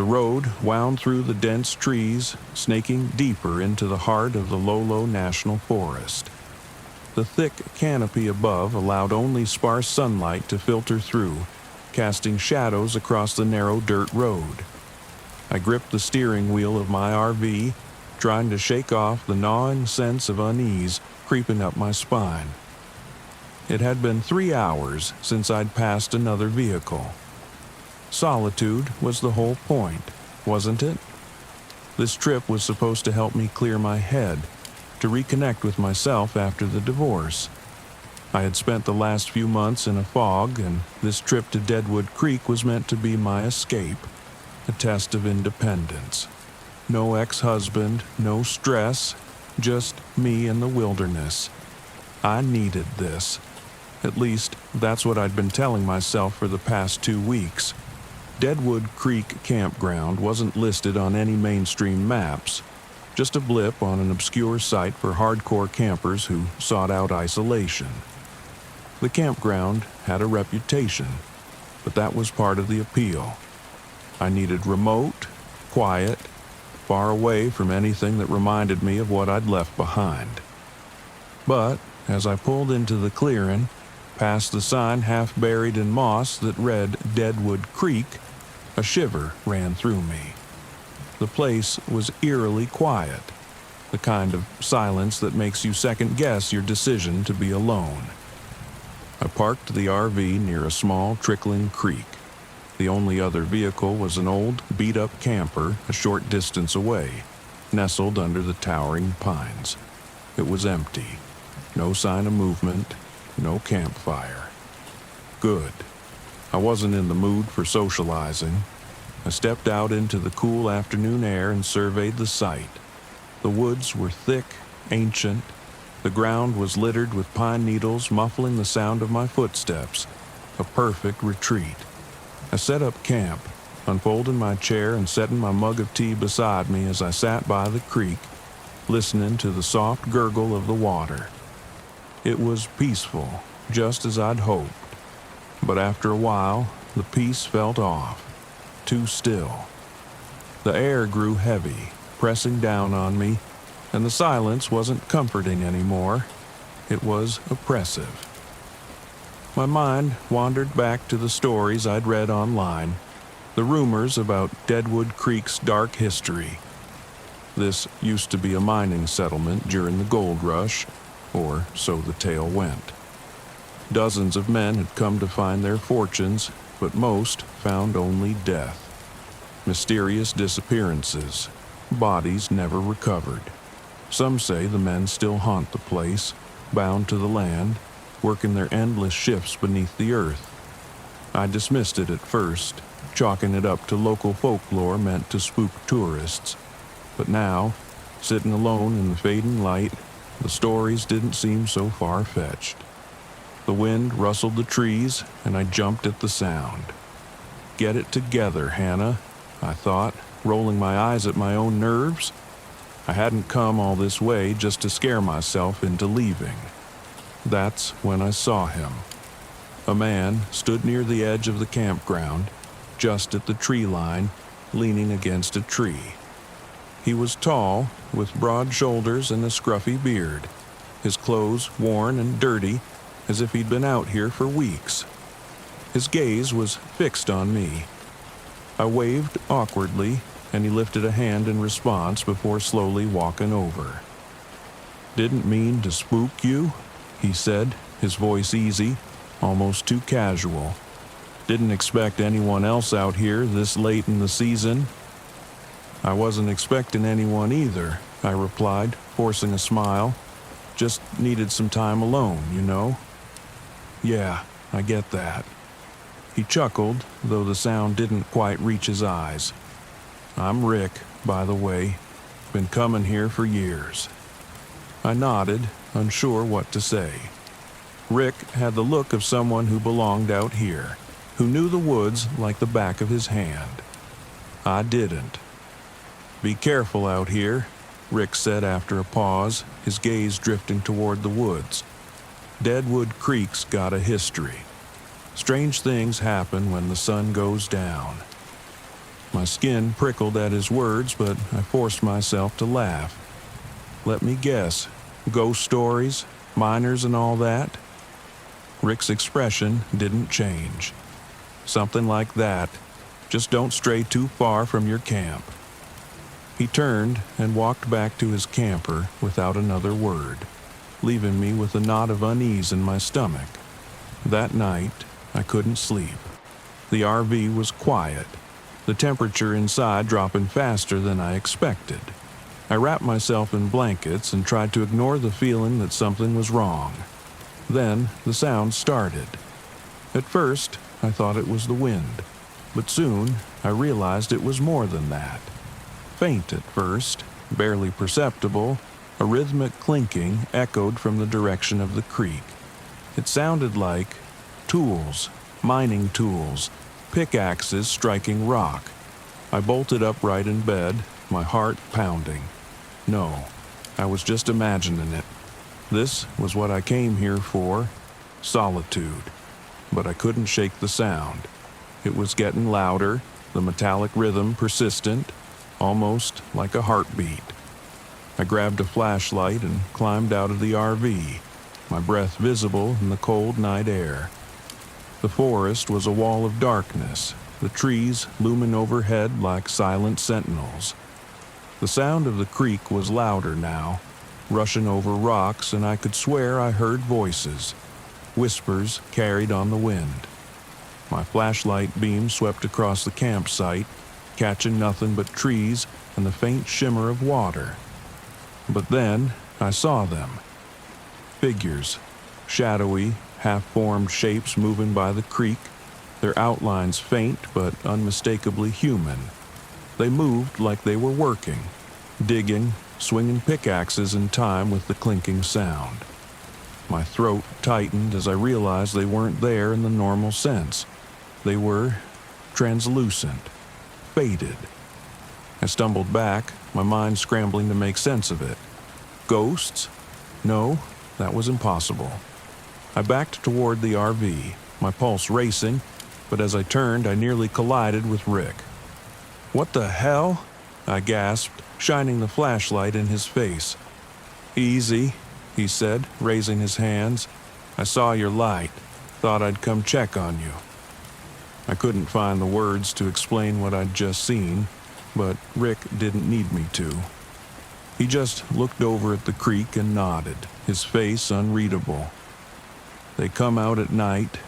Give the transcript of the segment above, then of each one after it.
The road wound through the dense trees, snaking deeper into the heart of the Lolo National Forest. The thick canopy above allowed only sparse sunlight to filter through, casting shadows across the narrow dirt road. I gripped the steering wheel of my RV, trying to shake off the gnawing sense of unease creeping up my spine. It had been 3 hours since I'd passed another vehicle. Solitude was the whole point, wasn't it? This trip was supposed to help me clear my head, to reconnect with myself after the divorce. I had spent the last few months in a fog, and this trip to Deadwood Creek was meant to be my escape, a test of independence. No ex-husband, no stress, just me in the wilderness. I needed this. At least, that's what I'd been telling myself for the past 2 weeks. Deadwood Creek Campground wasn't listed on any mainstream maps, just a blip on an obscure site for hardcore campers who sought out isolation. The campground had a reputation, but that was part of the appeal. I needed remote, quiet, far away from anything that reminded me of what I'd left behind. But as I pulled into the clearing, past the sign half buried in moss that read Deadwood Creek, a shiver ran through me. The place was eerily quiet, the kind of silence that makes you second-guess your decision to be alone. I parked the RV near a small, trickling creek. The only other vehicle was an old, beat-up camper a short distance away, nestled under the towering pines. It was empty. No sign of movement, no campfire. Good. I wasn't in the mood for socializing. I stepped out into the cool afternoon air and surveyed the site. The woods were thick, ancient. The ground was littered with pine needles muffling the sound of my footsteps. A perfect retreat. I set up camp, unfolding my chair and setting my mug of tea beside me as I sat by the creek, listening to the soft gurgle of the water. It was peaceful, just as I'd hoped. But after a while, the peace felt off. Too still. The air grew heavy, pressing down on me, and the silence wasn't comforting anymore. It was oppressive. My mind wandered back to the stories I'd read online, the rumors about Deadwood Creek's dark history. This used to be a mining settlement during the gold rush, or so the tale went. Dozens of men had come to find their fortunes, but most found only death. Mysterious disappearances, bodies never recovered. Some say the men still haunt the place, bound to the land, working their endless shifts beneath the earth. I dismissed it at first, chalking it up to local folklore meant to spook tourists. But now, sitting alone in the fading light, the stories didn't seem so far-fetched. The wind rustled the trees, and I jumped at the sound. Get it together, Hannah, I thought, rolling my eyes at my own nerves. I hadn't come all this way just to scare myself into leaving. That's when I saw him. A man stood near the edge of the campground, just at the tree line, leaning against a tree. He was tall, with broad shoulders and a scruffy beard, his clothes worn and dirty, as if he'd been out here for weeks. His gaze was fixed on me. I waved awkwardly, and he lifted a hand in response before slowly walking over. "Didn't mean to spook you," he said, his voice easy, almost too casual. "Didn't expect anyone else out here this late in the season." "I wasn't expecting anyone either," I replied, forcing a smile. "Just needed some time alone, you know." "Yeah, I get that." He chuckled, though the sound didn't quite reach his eyes. "I'm Rick, by the way. Been coming here for years." I nodded, unsure what to say. Rick had the look of someone who belonged out here, who knew the woods like the back of his hand. I didn't. "Be careful out here," Rick said after a pause, his gaze drifting toward the woods. "Deadwood Creek's got a history. Strange things happen when the sun goes down." My skin prickled at his words, but I forced myself to laugh. Let me guess, ghost stories, miners and all that? Rick's expression didn't change. Something like that. Just don't stray too far from your camp. He turned and walked back to his camper without another word, leaving me with a knot of unease in my stomach. That night, I couldn't sleep. The RV was quiet, the temperature inside dropping faster than I expected. I wrapped myself in blankets and tried to ignore the feeling that something was wrong. Then the sound started. At first, I thought it was the wind, but soon I realized it was more than that. Faint at first, barely perceptible, a rhythmic clinking echoed from the direction of the creek. It sounded like tools, mining tools, pickaxes striking rock. I bolted upright in bed, my heart pounding. No, I was just imagining it. This was what I came here for, solitude. But I couldn't shake the sound. It was getting louder, the metallic rhythm persistent, almost like a heartbeat. I grabbed a flashlight and climbed out of the RV, my breath visible in the cold night air. The forest was a wall of darkness, the trees looming overhead like silent sentinels. The sound of the creek was louder now, rushing over rocks, and I could swear I heard voices, whispers carried on the wind. My flashlight beam swept across the campsite, catching nothing but trees and the faint shimmer of water. But then I saw them. Figures, shadowy, half-formed shapes moving by the creek, their outlines faint but unmistakably human. They moved like they were working, digging, swinging pickaxes in time with the clinking sound. My throat tightened as I realized they weren't there in the normal sense. They were translucent, faded. I stumbled back, my mind scrambling to make sense of it. Ghosts? No, that was impossible. I backed toward the RV, my pulse racing, but as I turned, I nearly collided with Rick. "What the hell?" I gasped, shining the flashlight in his face. "Easy," he said, raising his hands. "I saw your light. Thought I'd come check on you." I couldn't find the words to explain what I'd just seen, but Rick didn't need me to. He just looked over at the creek and nodded, his face unreadable. "They come out at night,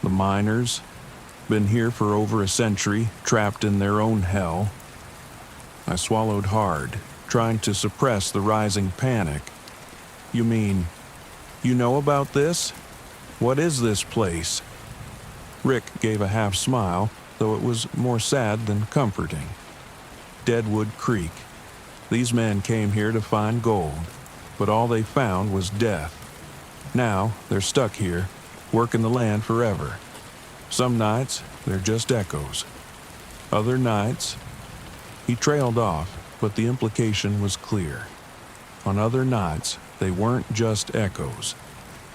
the miners. Been here for over a century, trapped in their own hell." I swallowed hard, trying to suppress the rising panic. "You mean, you know about this? What is this place?" Rick gave a half smile, though it was more sad than comforting. "Deadwood Creek. These men came here to find gold, but all they found was death. Now they're stuck here, working the land forever. Some nights, they're just echoes. Other nights..." He trailed off, but the implication was clear. On other nights, they weren't just echoes.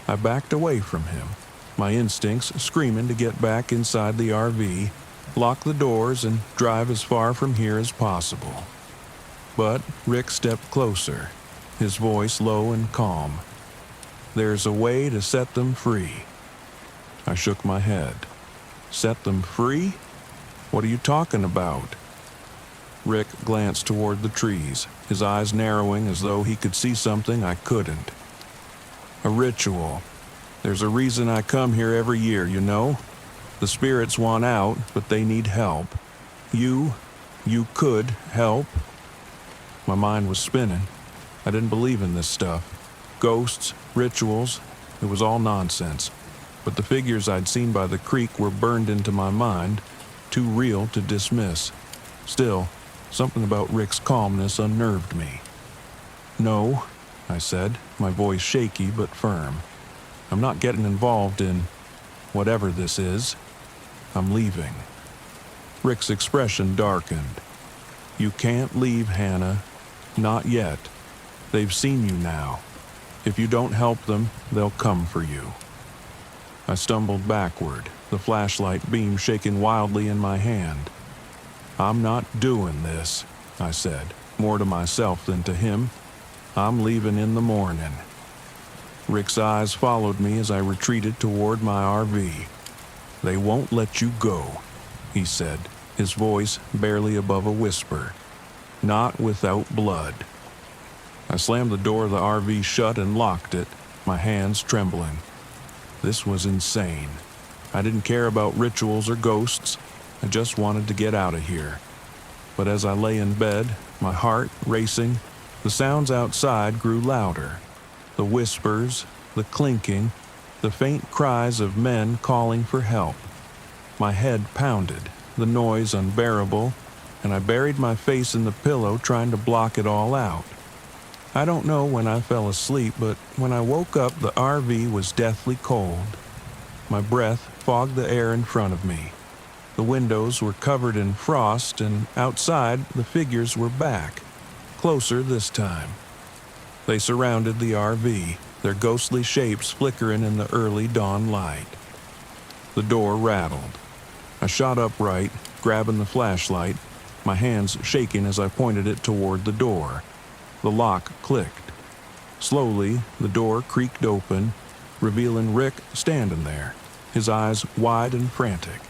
I backed away from him, my instincts screaming to get back inside the RV, lock the doors, and drive as far from here as possible. But Rick stepped closer, his voice low and calm. "There's a way to set them free." I shook my head. "Set them free? What are you talking about?" Rick glanced toward the trees, his eyes narrowing as though he could see something I couldn't. "A ritual. There's a reason I come here every year, you know? The spirits want out, but they need help. You could help." My mind was spinning. I didn't believe in this stuff. Ghosts, rituals, it was all nonsense. But the figures I'd seen by the creek were burned into my mind, too real to dismiss. Still, something about Rick's calmness unnerved me. "No," I said, my voice shaky but firm. "I'm not getting involved in whatever this is. I'm leaving." Rick's expression darkened. "You can't leave, Hannah. Not yet. They've seen you now. If you don't help them, they'll come for you." I stumbled backward, the flashlight beam shaking wildly in my hand. "I'm not doing this," I said, more to myself than to him. "I'm leaving in the morning." Rick's eyes followed me as I retreated toward my RV. "They won't let you go," he said, his voice barely above a whisper. "Not without blood." I slammed the door of the RV shut and locked it, my hands trembling. This was insane. I didn't care about rituals or ghosts. I just wanted to get out of here. But as I lay in bed, my heart racing, the sounds outside grew louder. The whispers, the clinking, the faint cries of men calling for help. My head pounded, the noise unbearable, and I buried my face in the pillow trying to block it all out. I don't know when I fell asleep, but when I woke up, the RV was deathly cold. My breath fogged the air in front of me. The windows were covered in frost, and outside the figures were back, closer this time. They surrounded the RV, their ghostly shapes flickering in the early dawn light. The door rattled. I shot upright, grabbing the flashlight, my hands shaking as I pointed it toward the door. The lock clicked. Slowly, the door creaked open, revealing Rick standing there, his eyes wide and frantic.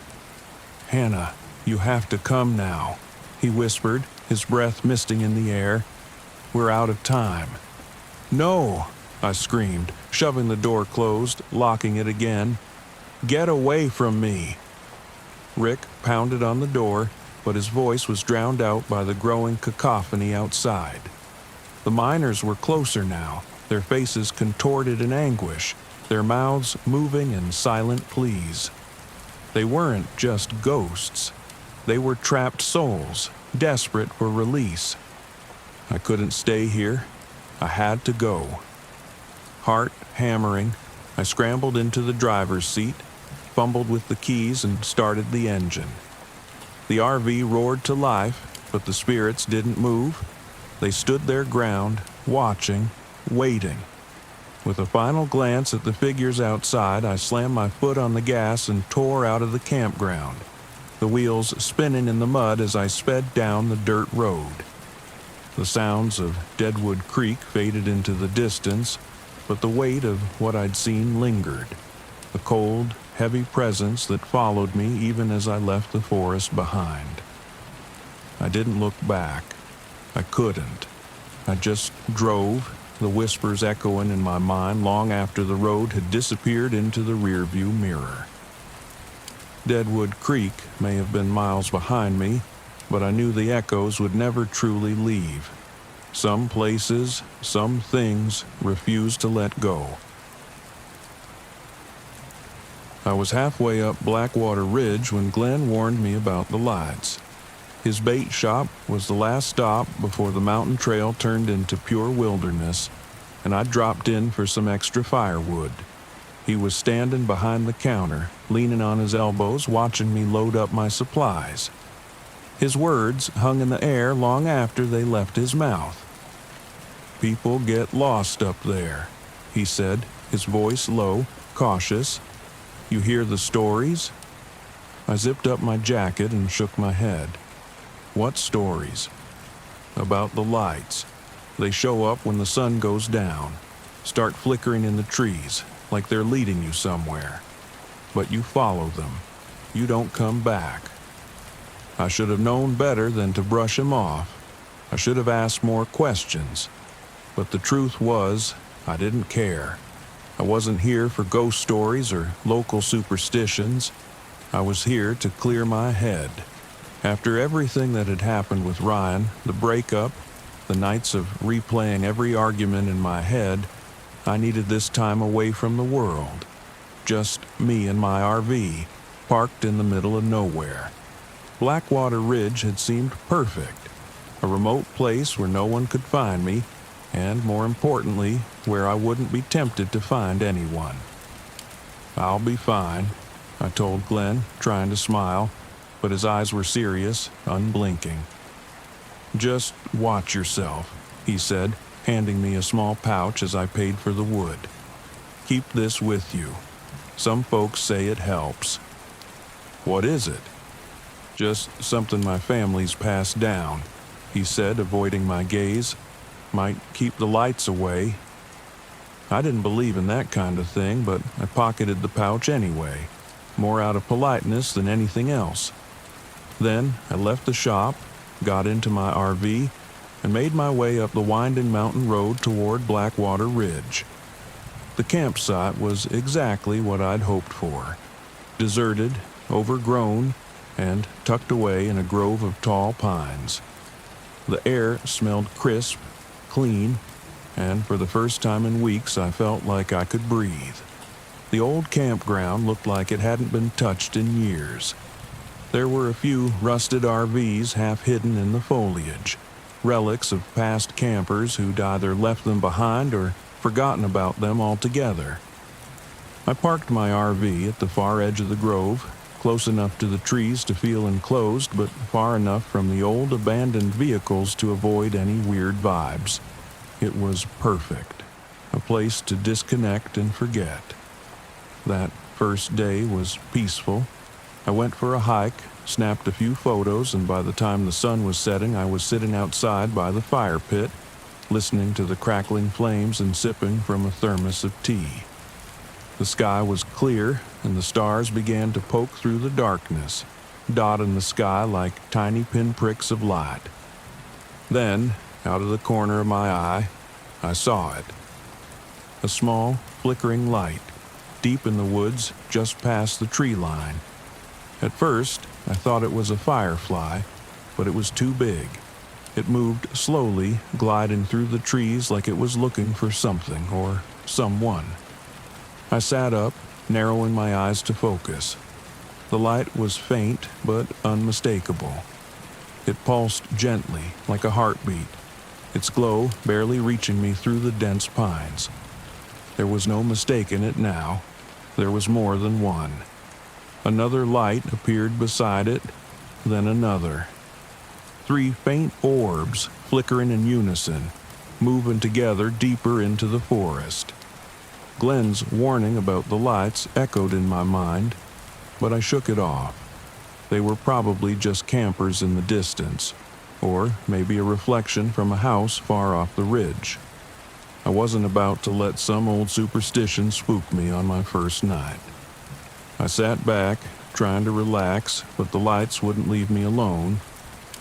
"Hannah, you have to come now," he whispered, his breath misting in the air. "We're out of time." "No!" I screamed, shoving the door closed, locking it again. "Get away from me!" Rick pounded on the door, but his voice was drowned out by the growing cacophony outside. The miners were closer now, their faces contorted in anguish, their mouths moving in silent pleas. They weren't just ghosts. They were trapped souls, desperate for release. I couldn't stay here. I had to go. Heart hammering, I scrambled into the driver's seat, fumbled with the keys, and started the engine. The RV roared to life, but the spirits didn't move. They stood their ground, watching, waiting. With a final glance at the figures outside, I slammed my foot on the gas and tore out of the campground, the wheels spinning in the mud as I sped down the dirt road. The sounds of Deadwood Creek faded into the distance, but the weight of what I'd seen lingered, a cold, heavy presence that followed me even as I left the forest behind. I didn't look back. I couldn't. I just drove, the whispers echoing in my mind long after the road had disappeared into the rearview mirror. Deadwood Creek may have been miles behind me, but I knew the echoes would never truly leave. Some places, some things refused to let go. I was halfway up Blackwater Ridge when Glenn warned me about the lights. His bait shop was the last stop before the mountain trail turned into pure wilderness, and I dropped in for some extra firewood. He was standing behind the counter, leaning on his elbows, watching me load up my supplies. His words hung in the air long after they left his mouth. "People get lost up there," he said, his voice low, cautious. "You hear the stories?" I zipped up my jacket and shook my head. "What stories?" "About the lights. They show up when the sun goes down, start flickering in the trees, like they're leading you somewhere. But you follow them. You don't come back." I should have known better than to brush him off. I should have asked more questions. But the truth was, I didn't care. I wasn't here for ghost stories or local superstitions. I was here to clear my head. After everything that had happened with Ryan, the breakup, the nights of replaying every argument in my head, I needed this time away from the world. Just me and my RV, parked in the middle of nowhere. Blackwater Ridge had seemed perfect. A remote place where no one could find me, and more importantly, where I wouldn't be tempted to find anyone. "I'll be fine," I told Glenn, trying to smile, but his eyes were serious, unblinking. "Just watch yourself," he said, handing me a small pouch as I paid for the wood. "Keep this with you. Some folks say it helps." "What is it?" Just something my family's passed down," he said, avoiding my gaze. "Might keep the lights away." I didn't believe in that kind of thing, but I pocketed the pouch anyway, more out of politeness than anything else. Then I left the shop, got into my RV, and made my way up the winding mountain road toward Blackwater Ridge. The campsite was exactly what I'd hoped for. Deserted, overgrown, and tucked away in a grove of tall pines. The air smelled crisp, clean, and for the first time in weeks I felt like I could breathe. The old campground looked like it hadn't been touched in years. There were a few rusted RVs half hidden in the foliage, relics of past campers who'd either left them behind or forgotten about them altogether. I parked my RV at the far edge of the grove, close enough to the trees to feel enclosed, but far enough from the old abandoned vehicles to avoid any weird vibes. It was perfect, a place to disconnect and forget. That first day was peaceful. I went for a hike, snapped a few photos, and by the time the sun was setting, I was sitting outside by the fire pit, listening to the crackling flames and sipping from a thermos of tea. The sky was clear, and the stars began to poke through the darkness, dotting the sky like tiny pinpricks of light. Then, out of the corner of my eye, I saw it. A small, flickering light, deep in the woods just past the tree line. At first, I thought it was a firefly, but it was too big. It moved slowly, gliding through the trees like it was looking for something or someone. I sat up, narrowing my eyes to focus. The light was faint but unmistakable. It pulsed gently, like a heartbeat, its glow barely reaching me through the dense pines. There was no mistaking it now. There was more than one. Another light appeared beside it, then another. 3 faint orbs flickering in unison, moving together deeper into the forest. Glenn's warning about the lights echoed in my mind, but I shook it off. They were probably just campers in the distance, or maybe a reflection from a house far off the ridge. I wasn't about to let some old superstition spook me on my first night. I sat back, trying to relax, but the lights wouldn't leave me alone.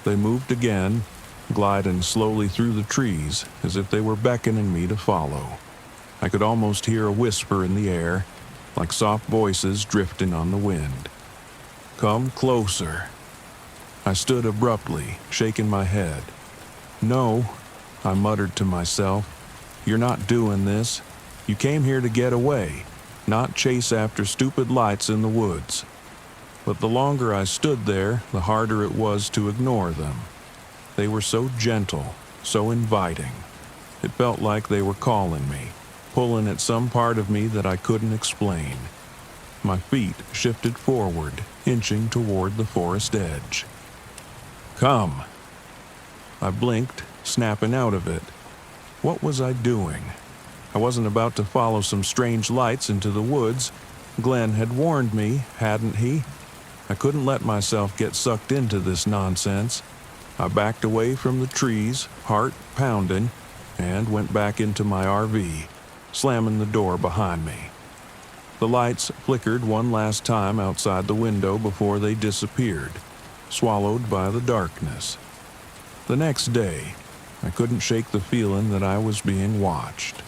They moved again, gliding slowly through the trees, as if they were beckoning me to follow. I could almost hear a whisper in the air, like soft voices drifting on the wind. "Come closer." I stood abruptly, shaking my head. "No," I muttered to myself. "You're not doing this. You came here to get away, not chase after stupid lights in the woods." But the longer I stood there, the harder it was to ignore them. They were so gentle, so inviting. It felt like they were calling me, pulling at some part of me that I couldn't explain. My feet shifted forward, inching toward the forest edge. "Come." I blinked, snapping out of it. What was I doing? I wasn't about to follow some strange lights into the woods. Glenn had warned me, hadn't he? I couldn't let myself get sucked into this nonsense. I backed away from the trees, heart pounding, and went back into my RV, slamming the door behind me. The lights flickered one last time outside the window before they disappeared, swallowed by the darkness. The next day, I couldn't shake the feeling that I was being watched.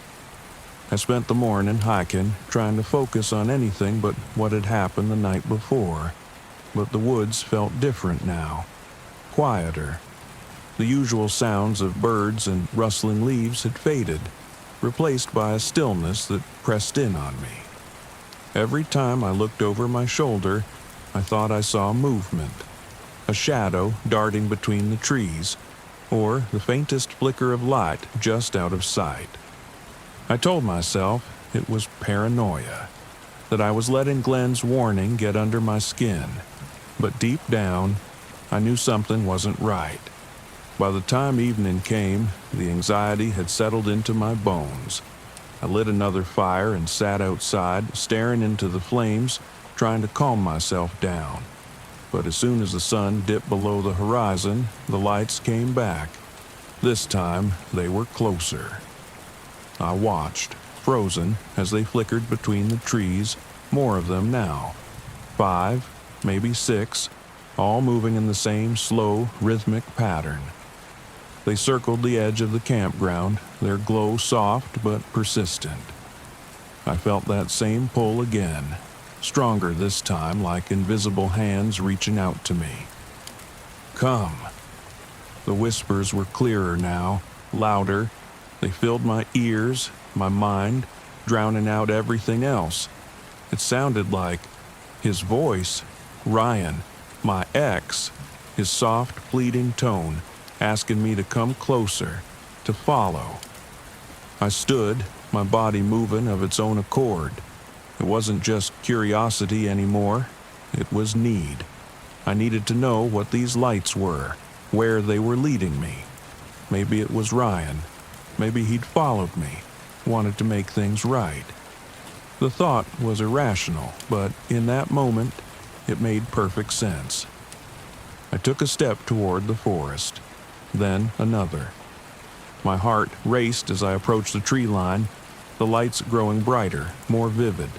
I spent the morning hiking, trying to focus on anything but what had happened the night before. But the woods felt different now, quieter. The usual sounds of birds and rustling leaves had faded, replaced by a stillness that pressed in on me. Every time I looked over my shoulder, I thought I saw movement, a shadow darting between the trees, or the faintest flicker of light just out of sight. I told myself it was paranoia, that I was letting Glenn's warning get under my skin. But deep down, I knew something wasn't right. By the time evening came, the anxiety had settled into my bones. I lit another fire and sat outside, staring into the flames, trying to calm myself down. but as soon as the sun dipped below the horizon, the lights came back. This time, they were closer. I watched, frozen, as they flickered between the trees, more of them now. 5, maybe 6, all moving in the same slow, rhythmic pattern. They circled the edge of the campground, their glow soft but persistent. I felt that same pull again, stronger this time, like invisible hands reaching out to me. Come. The whispers were clearer now, louder. They filled my ears, my mind, drowning out everything else. It sounded like his voice, Ryan, my ex, his soft, pleading tone, asking me to come closer, to follow. I stood, my body moving of its own accord. It wasn't just curiosity anymore, it was need. I needed to know what these lights were, where they were leading me. Maybe it was Ryan. Maybe he'd followed me, wanted to make things right. The thought was irrational, but in that moment, it made perfect sense. I took a step toward the forest, then another. My heart raced as I approached the tree line, the lights growing brighter, more vivid.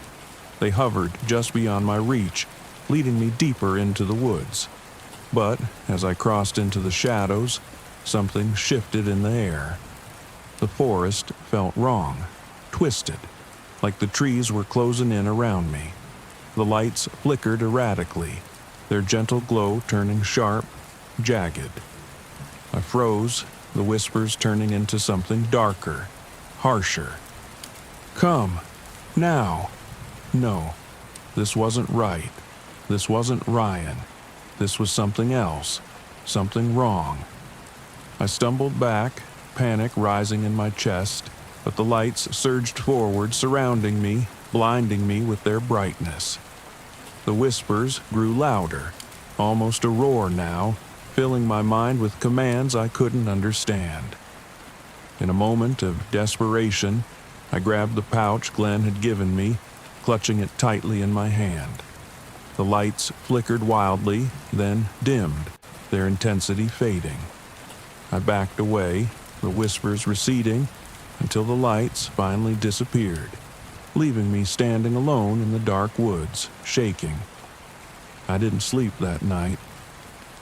They hovered just beyond my reach, leading me deeper into the woods. But as I crossed into the shadows, something shifted in the air. The forest felt wrong, twisted, like the trees were closing in around me. The lights flickered erratically, their gentle glow turning sharp, jagged. I froze, the whispers turning into something darker, harsher. Come, now. No, this wasn't right. This wasn't Ryan. This was something else, something wrong. I stumbled back, panic rising in my chest, but the lights surged forward, surrounding me, blinding me with their brightness. The whispers grew louder, almost a roar now, filling my mind with commands I couldn't understand. In a moment of desperation, I grabbed the pouch Glenn had given me, clutching it tightly in my hand. The lights flickered wildly, then dimmed, their intensity fading. I backed away, the whispers receding, until the lights finally disappeared, leaving me standing alone in the dark woods, shaking. I didn't sleep that night.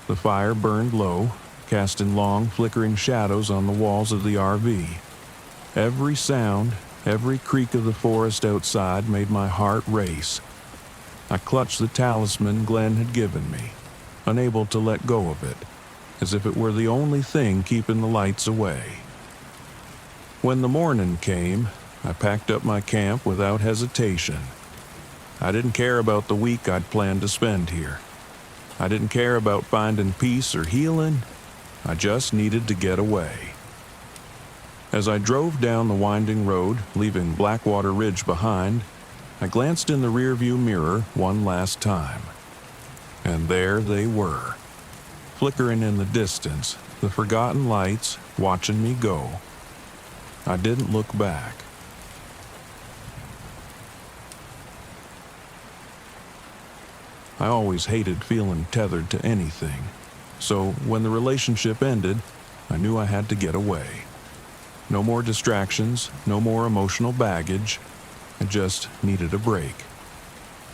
The fire burned low, casting long, flickering shadows on the walls of the RV. Every sound, every creak of the forest outside made my heart race. I clutched the talisman Glenn had given me, unable to let go of it, as if it were the only thing keeping the lights away. When the morning came, I packed up my camp without hesitation. I didn't care about the week I'd planned to spend here. I didn't care about finding peace or healing. I just needed to get away. As I drove down the winding road, leaving Blackwater Ridge behind, I glanced in the rearview mirror one last time. And there they were, flickering in the distance, the forgotten lights watching me go. I didn't look back. I always hated feeling tethered to anything, so when the relationship ended, I knew I had to get away. No more distractions, no more emotional baggage. I just needed a break.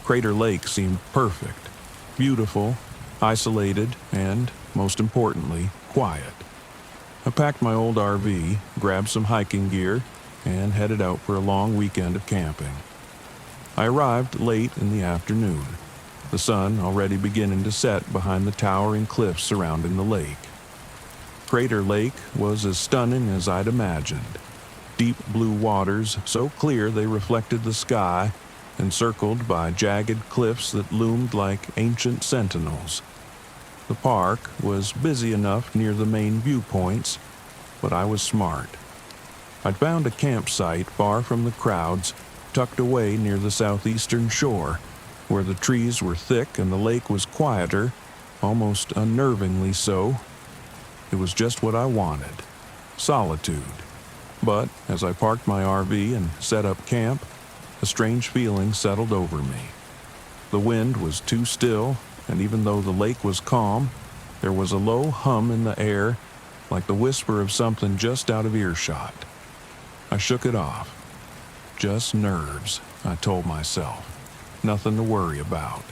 Crater Lake seemed perfect, beautiful, isolated, and, most importantly, quiet. I packed my old RV, grabbed some hiking gear, and headed out for a long weekend of camping. I arrived late in the afternoon, the sun already beginning to set behind the towering cliffs surrounding the lake. Crater Lake was as stunning as I'd imagined. Deep blue waters, so clear they reflected the sky, encircled by jagged cliffs that loomed like ancient sentinels. The park was busy enough near the main viewpoints, but I was smart. I'd found a campsite far from the crowds, tucked away near the southeastern shore, where the trees were thick and the lake was quieter, almost unnervingly so. It was just what I wanted, solitude. But as I parked my RV and set up camp, a strange feeling settled over me. The wind was too still, and even though the lake was calm, there was a low hum in the air, like the whisper of something just out of earshot. I shook it off. Just nerves, I told myself. Nothing to worry about.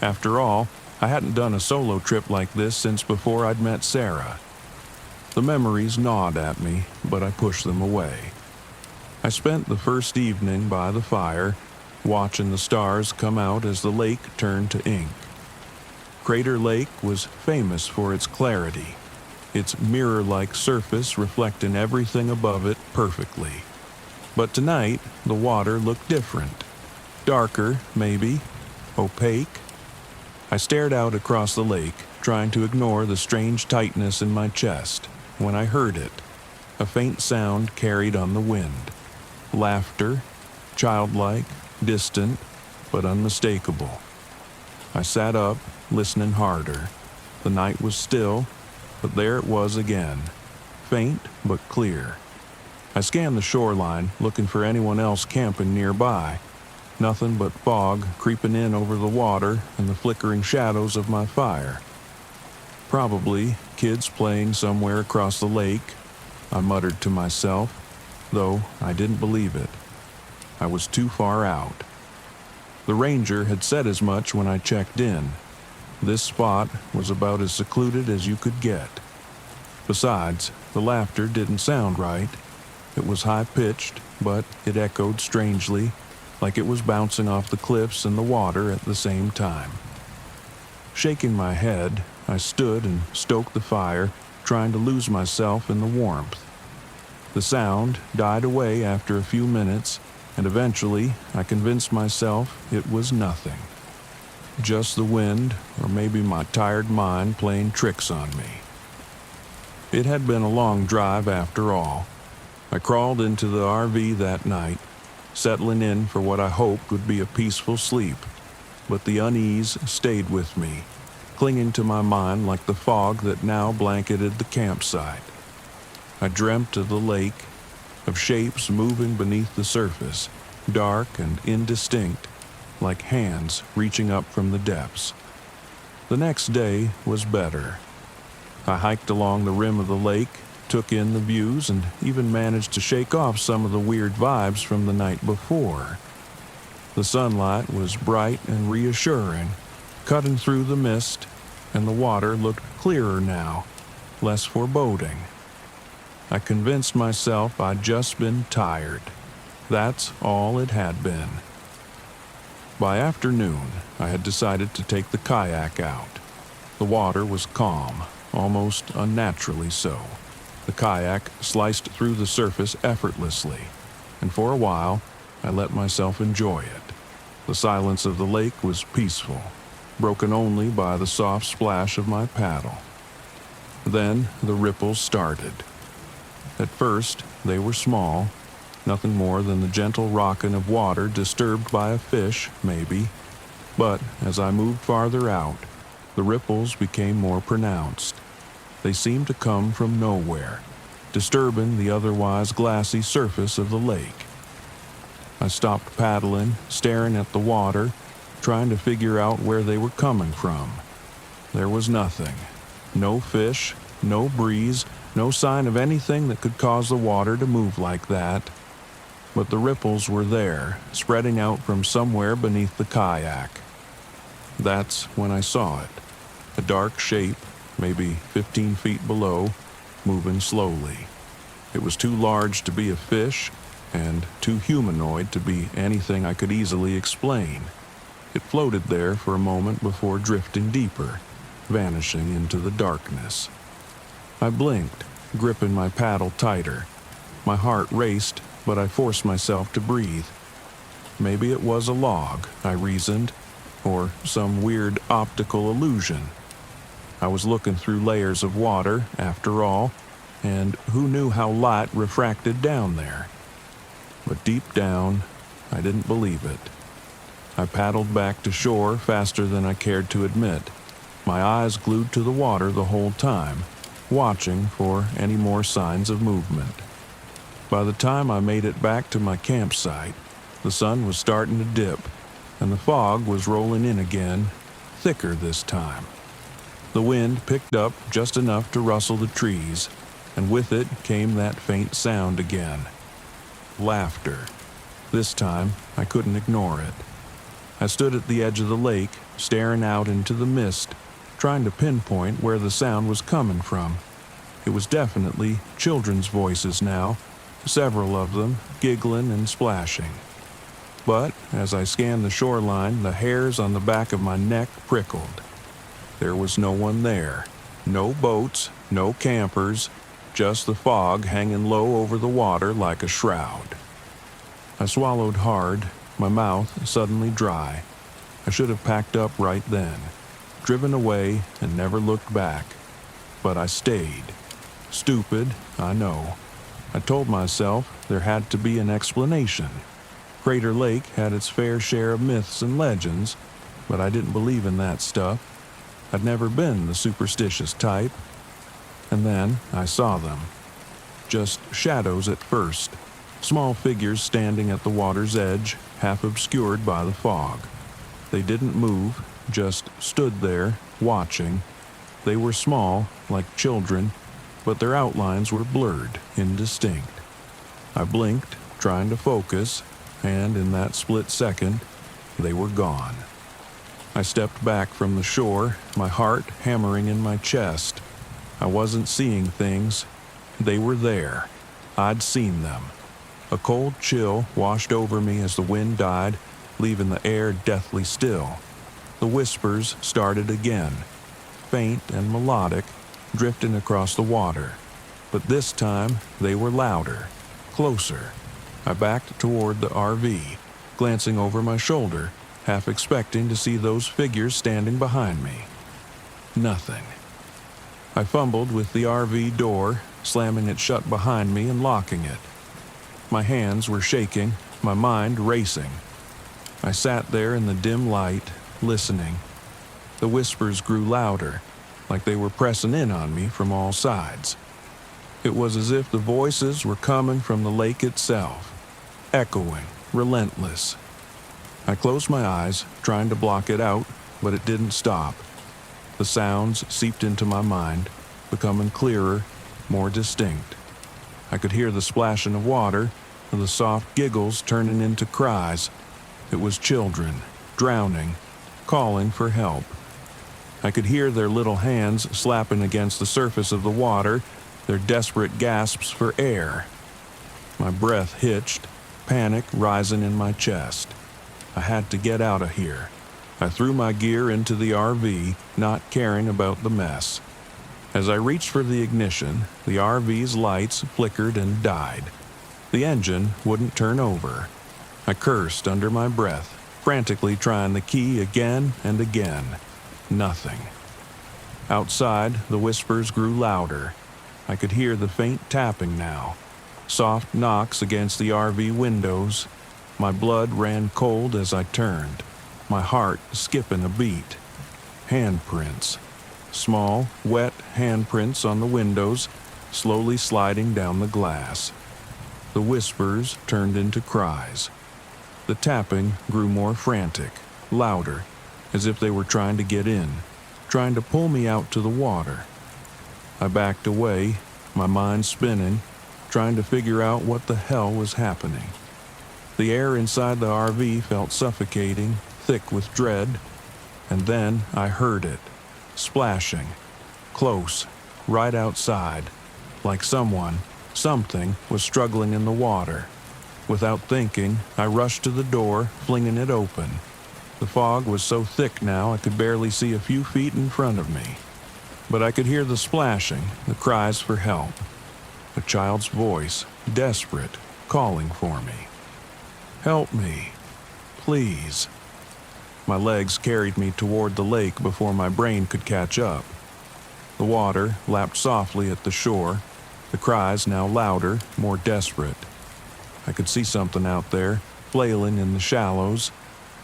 After all, I hadn't done a solo trip like this since before I'd met Sarah. The memories gnawed at me, but I pushed them away. I spent the first evening by the fire, watching the stars come out as the lake turned to ink. Crater Lake was famous for its clarity, its mirror-like surface reflecting everything above it perfectly. But tonight, the water looked different. Darker, maybe. Opaque. I stared out across the lake, trying to ignore the strange tightness in my chest, when I heard it. A faint sound carried on the wind. Laughter, childlike, distant, but unmistakable. I sat up, listening harder. The night was still, but there it was again. Faint, but clear. I scanned the shoreline, looking for anyone else camping nearby. Nothing but fog creeping in over the water and the flickering shadows of my fire. Probably kids playing somewhere across the lake, I muttered to myself, though I didn't believe it. I was too far out. The ranger had said as much when I checked in. This spot was about as secluded as you could get. Besides, the laughter didn't sound right. It was high-pitched, but it echoed strangely, like it was bouncing off the cliffs and the water at the same time. Shaking my head, I stood and stoked the fire, trying to lose myself in the warmth. The sound died away after a few minutes, and eventually I convinced myself it was nothing. Just the wind, or maybe my tired mind playing tricks on me. It had been a long drive after all. I crawled into the RV that night, settling in for what I hoped would be a peaceful sleep, but the unease stayed with me, clinging to my mind like the fog that now blanketed the campsite. I dreamt of the lake, of shapes moving beneath the surface, dark and indistinct, like hands reaching up from the depths. The next day was better. I hiked along the rim of the lake, took in the views, and even managed to shake off some of the weird vibes from the night before. The sunlight was bright and reassuring, cutting through the mist, and the water looked clearer now, less foreboding. I convinced myself I'd just been tired. That's all it had been. By afternoon, I had decided to take the kayak out. The water was calm, almost unnaturally so. The kayak sliced through the surface effortlessly, and for a while, I let myself enjoy it. The silence of the lake was peaceful, broken only by the soft splash of my paddle. Then the ripples started. At first, they were small, nothing more than the gentle rocking of water disturbed by a fish, maybe. But as I moved farther out, the ripples became more pronounced. They seemed to come from nowhere, disturbing the otherwise glassy surface of the lake. I stopped paddling, staring at the water, trying to figure out where they were coming from. There was nothing. No fish, no breeze, no sign of anything that could cause the water to move like that. But the ripples were there, spreading out from somewhere beneath the kayak. That's when I saw it. A dark shape, maybe 15 feet below, moving slowly. It was too large to be a fish, and too humanoid to be anything I could easily explain. It floated there for a moment before drifting deeper, vanishing into the darkness. I blinked, gripping my paddle tighter. My heart raced, but I forced myself to breathe. Maybe it was a log, I reasoned, or some weird optical illusion. I was looking through layers of water, after all, and who knew how light refracted down there? But deep down, I didn't believe it. I paddled back to shore faster than I cared to admit, my eyes glued to the water the whole time, watching for any more signs of movement. By the time I made it back to my campsite, the sun was starting to dip, and the fog was rolling in again, thicker this time. The wind picked up just enough to rustle the trees, and with it came that faint sound again. Laughter. This time, I couldn't ignore it. I stood at the edge of the lake, staring out into the mist, trying to pinpoint where the sound was coming from. It was definitely children's voices now, several of them giggling and splashing. But as I scanned the shoreline, the hairs on the back of my neck prickled. There was no one there. No boats, no campers, just the fog hanging low over the water like a shroud. I swallowed hard, my mouth suddenly dry. I should have packed up right then, driven away and never looked back. But I stayed. Stupid, I know. I told myself there had to be an explanation. Crater Lake had its fair share of myths and legends, but I didn't believe in that stuff. I'd never been the superstitious type. And then I saw them. Just shadows at first, small figures standing at the water's edge, half obscured by the fog. They didn't move, just stood there, watching. They were small, like children, but their outlines were blurred, indistinct. I blinked, trying to focus, and in that split second, they were gone. I stepped back from the shore, my heart hammering in my chest. I wasn't seeing things. They were there. I'd seen them. A cold chill washed over me as the wind died, leaving the air deathly still. The whispers started again, faint and melodic, drifting across the water. But this time, they were louder, closer. I backed toward the RV, glancing over my shoulder, half expecting to see those figures standing behind me. Nothing. I fumbled with the RV door, slamming it shut behind me and locking it. My hands were shaking, my mind racing. I sat there in the dim light, listening. The whispers grew louder, like they were pressing in on me from all sides. It was as if the voices were coming from the lake itself, echoing, relentless. I closed my eyes, trying to block it out, but it didn't stop. The sounds seeped into my mind, becoming clearer, more distinct. I could hear the splashing of water, and the soft giggles turning into cries. It was children, drowning, calling for help. I could hear their little hands slapping against the surface of the water, their desperate gasps for air. My breath hitched, panic rising in my chest. I had to get out of here. I threw my gear into the RV, not caring about the mess. As I reached for the ignition, the RV's lights flickered and died. The engine wouldn't turn over. I cursed under my breath, frantically trying the key again and again. Nothing. Outside, the whispers grew louder. I could hear the faint tapping now. Soft knocks against the RV windows. My blood ran cold as I turned, my heart skipping a beat. Handprints. Small, wet handprints on the windows, slowly sliding down the glass. The whispers turned into cries. The tapping grew more frantic, louder, as if they were trying to get in, trying to pull me out to the water. I backed away, my mind spinning, trying to figure out what the hell was happening. The air inside the RV felt suffocating, thick with dread, and then I heard it, splashing, close, right outside, like something was struggling in the water. Without thinking, I rushed to the door, flinging it open. The fog was so thick now I could barely see a few feet in front of me. But I could hear the splashing, the cries for help. A child's voice, desperate, calling for me. Help me, please. My legs carried me toward the lake before my brain could catch up. The water lapped softly at the shore, the cries now louder, more desperate. I could see something out there, flailing in the shallows,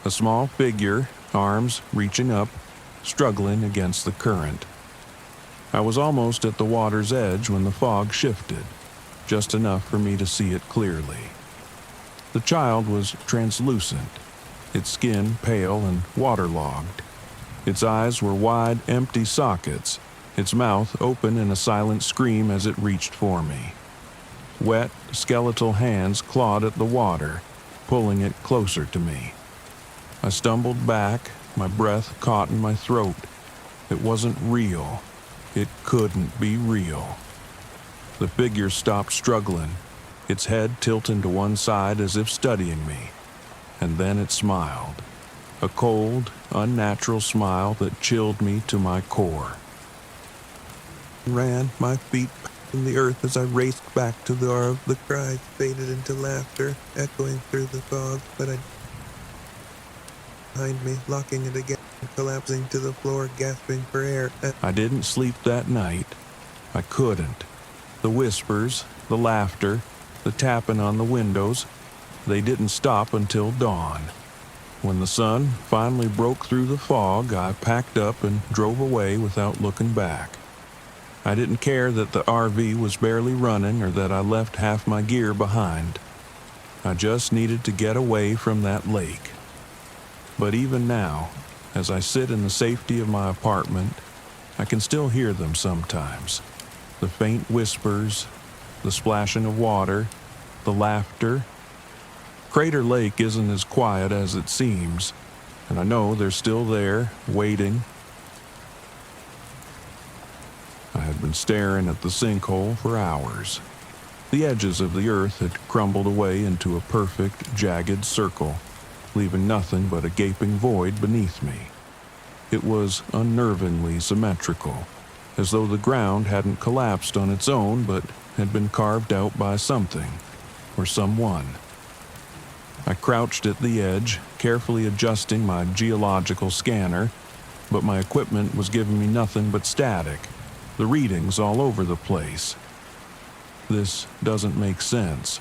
a small figure, arms reaching up, struggling against the current. I was almost at the water's edge when the fog shifted, just enough for me to see it clearly. The child was translucent, its skin pale and waterlogged. Its eyes were wide, empty sockets, its mouth open in a silent scream as it reached for me. Wet, skeletal hands clawed at the water, pulling it closer to me. I stumbled back, my breath caught in my throat. It wasn't real. It couldn't be real. The figure stopped struggling, its head tilting to one side as if studying me, and then it smiled. A cold, unnatural smile that chilled me to my core. Ran, my feet in the earth as I raced back to the door. The cries faded into laughter, echoing through the fog, but I behind me, locking it again, collapsing to the floor, gasping for air. I didn't sleep that night. I couldn't. The whispers, the laughter, the tapping on the windows, they didn't stop until dawn. When the sun finally broke through the fog, I packed up and drove away without looking back. I didn't care that the RV was barely running or that I left half my gear behind. I just needed to get away from that lake. But even now, as I sit in the safety of my apartment, I can still hear them sometimes. The faint whispers, the splashing of water, the laughter. Crater Lake isn't as quiet as it seems, and I know they're still there, waiting. I had been staring at the sinkhole for hours. The edges of the earth had crumbled away into a perfect, jagged circle, leaving nothing but a gaping void beneath me. It was unnervingly symmetrical, as though the ground hadn't collapsed on its own but had been carved out by something, or someone. I crouched at the edge, carefully adjusting my geological scanner, but my equipment was giving me nothing but static, the readings all over the place. This doesn't make sense,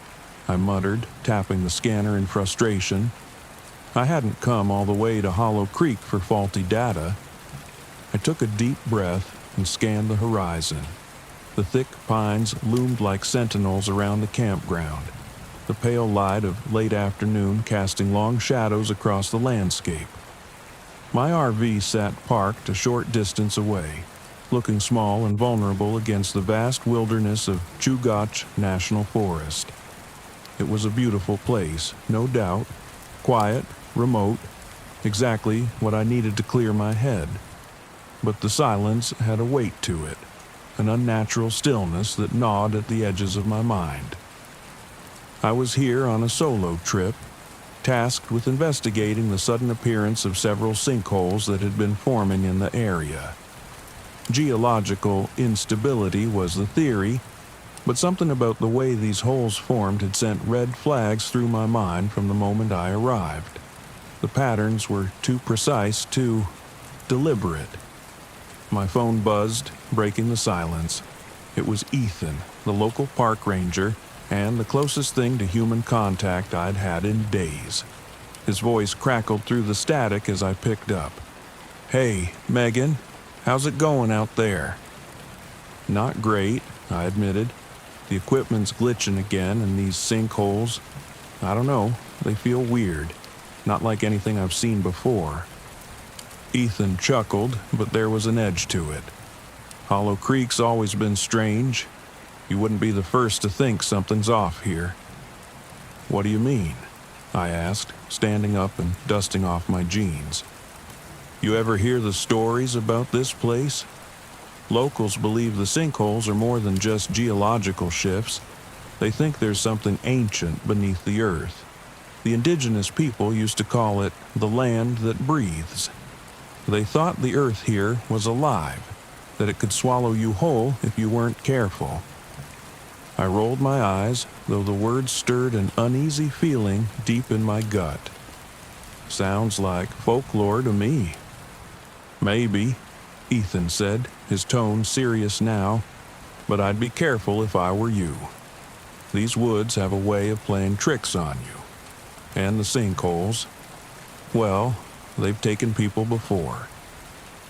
I muttered, tapping the scanner in frustration. I hadn't come all the way to Hollow Creek for faulty data. I took a deep breath and scanned the horizon. The thick pines loomed like sentinels around the campground, the pale light of late afternoon casting long shadows across the landscape. My RV sat parked a short distance away, looking small and vulnerable against the vast wilderness of Chugach National Forest. It was a beautiful place, no doubt, quiet, remote, exactly what I needed to clear my head. But the silence had a weight to it, an unnatural stillness that gnawed at the edges of my mind. I was here on a solo trip, tasked with investigating the sudden appearance of several sinkholes that had been forming in the area. Geological instability was the theory, but something about the way these holes formed had sent red flags through my mind from the moment I arrived. The patterns were too precise, too deliberate. My phone buzzed, breaking the silence. It was Ethan, the local park ranger, and the closest thing to human contact I'd had in days. His voice crackled through the static as I picked up. "Hey, Megan, how's it going out there?" "Not great," I admitted. "The equipment's glitching again, and these sinkholes, I don't know, they feel weird. Not like anything I've seen before." Ethan chuckled, but there was an edge to it. "Hollow Creek's always been strange. You wouldn't be the first to think something's off here." "What do you mean?" I asked, standing up and dusting off my jeans. "You ever hear the stories about this place? Locals believe the sinkholes are more than just geological shifts. They think there's something ancient beneath the earth. The indigenous people used to call it the land that breathes. They thought the earth here was alive, that it could swallow you whole if you weren't careful." I rolled my eyes, though the words stirred an uneasy feeling deep in my gut. "Sounds like folklore to me." "Maybe," Ethan said, his tone serious now, "but I'd be careful if I were you. These woods have a way of playing tricks on you. And the sinkholes, well, they've taken people before.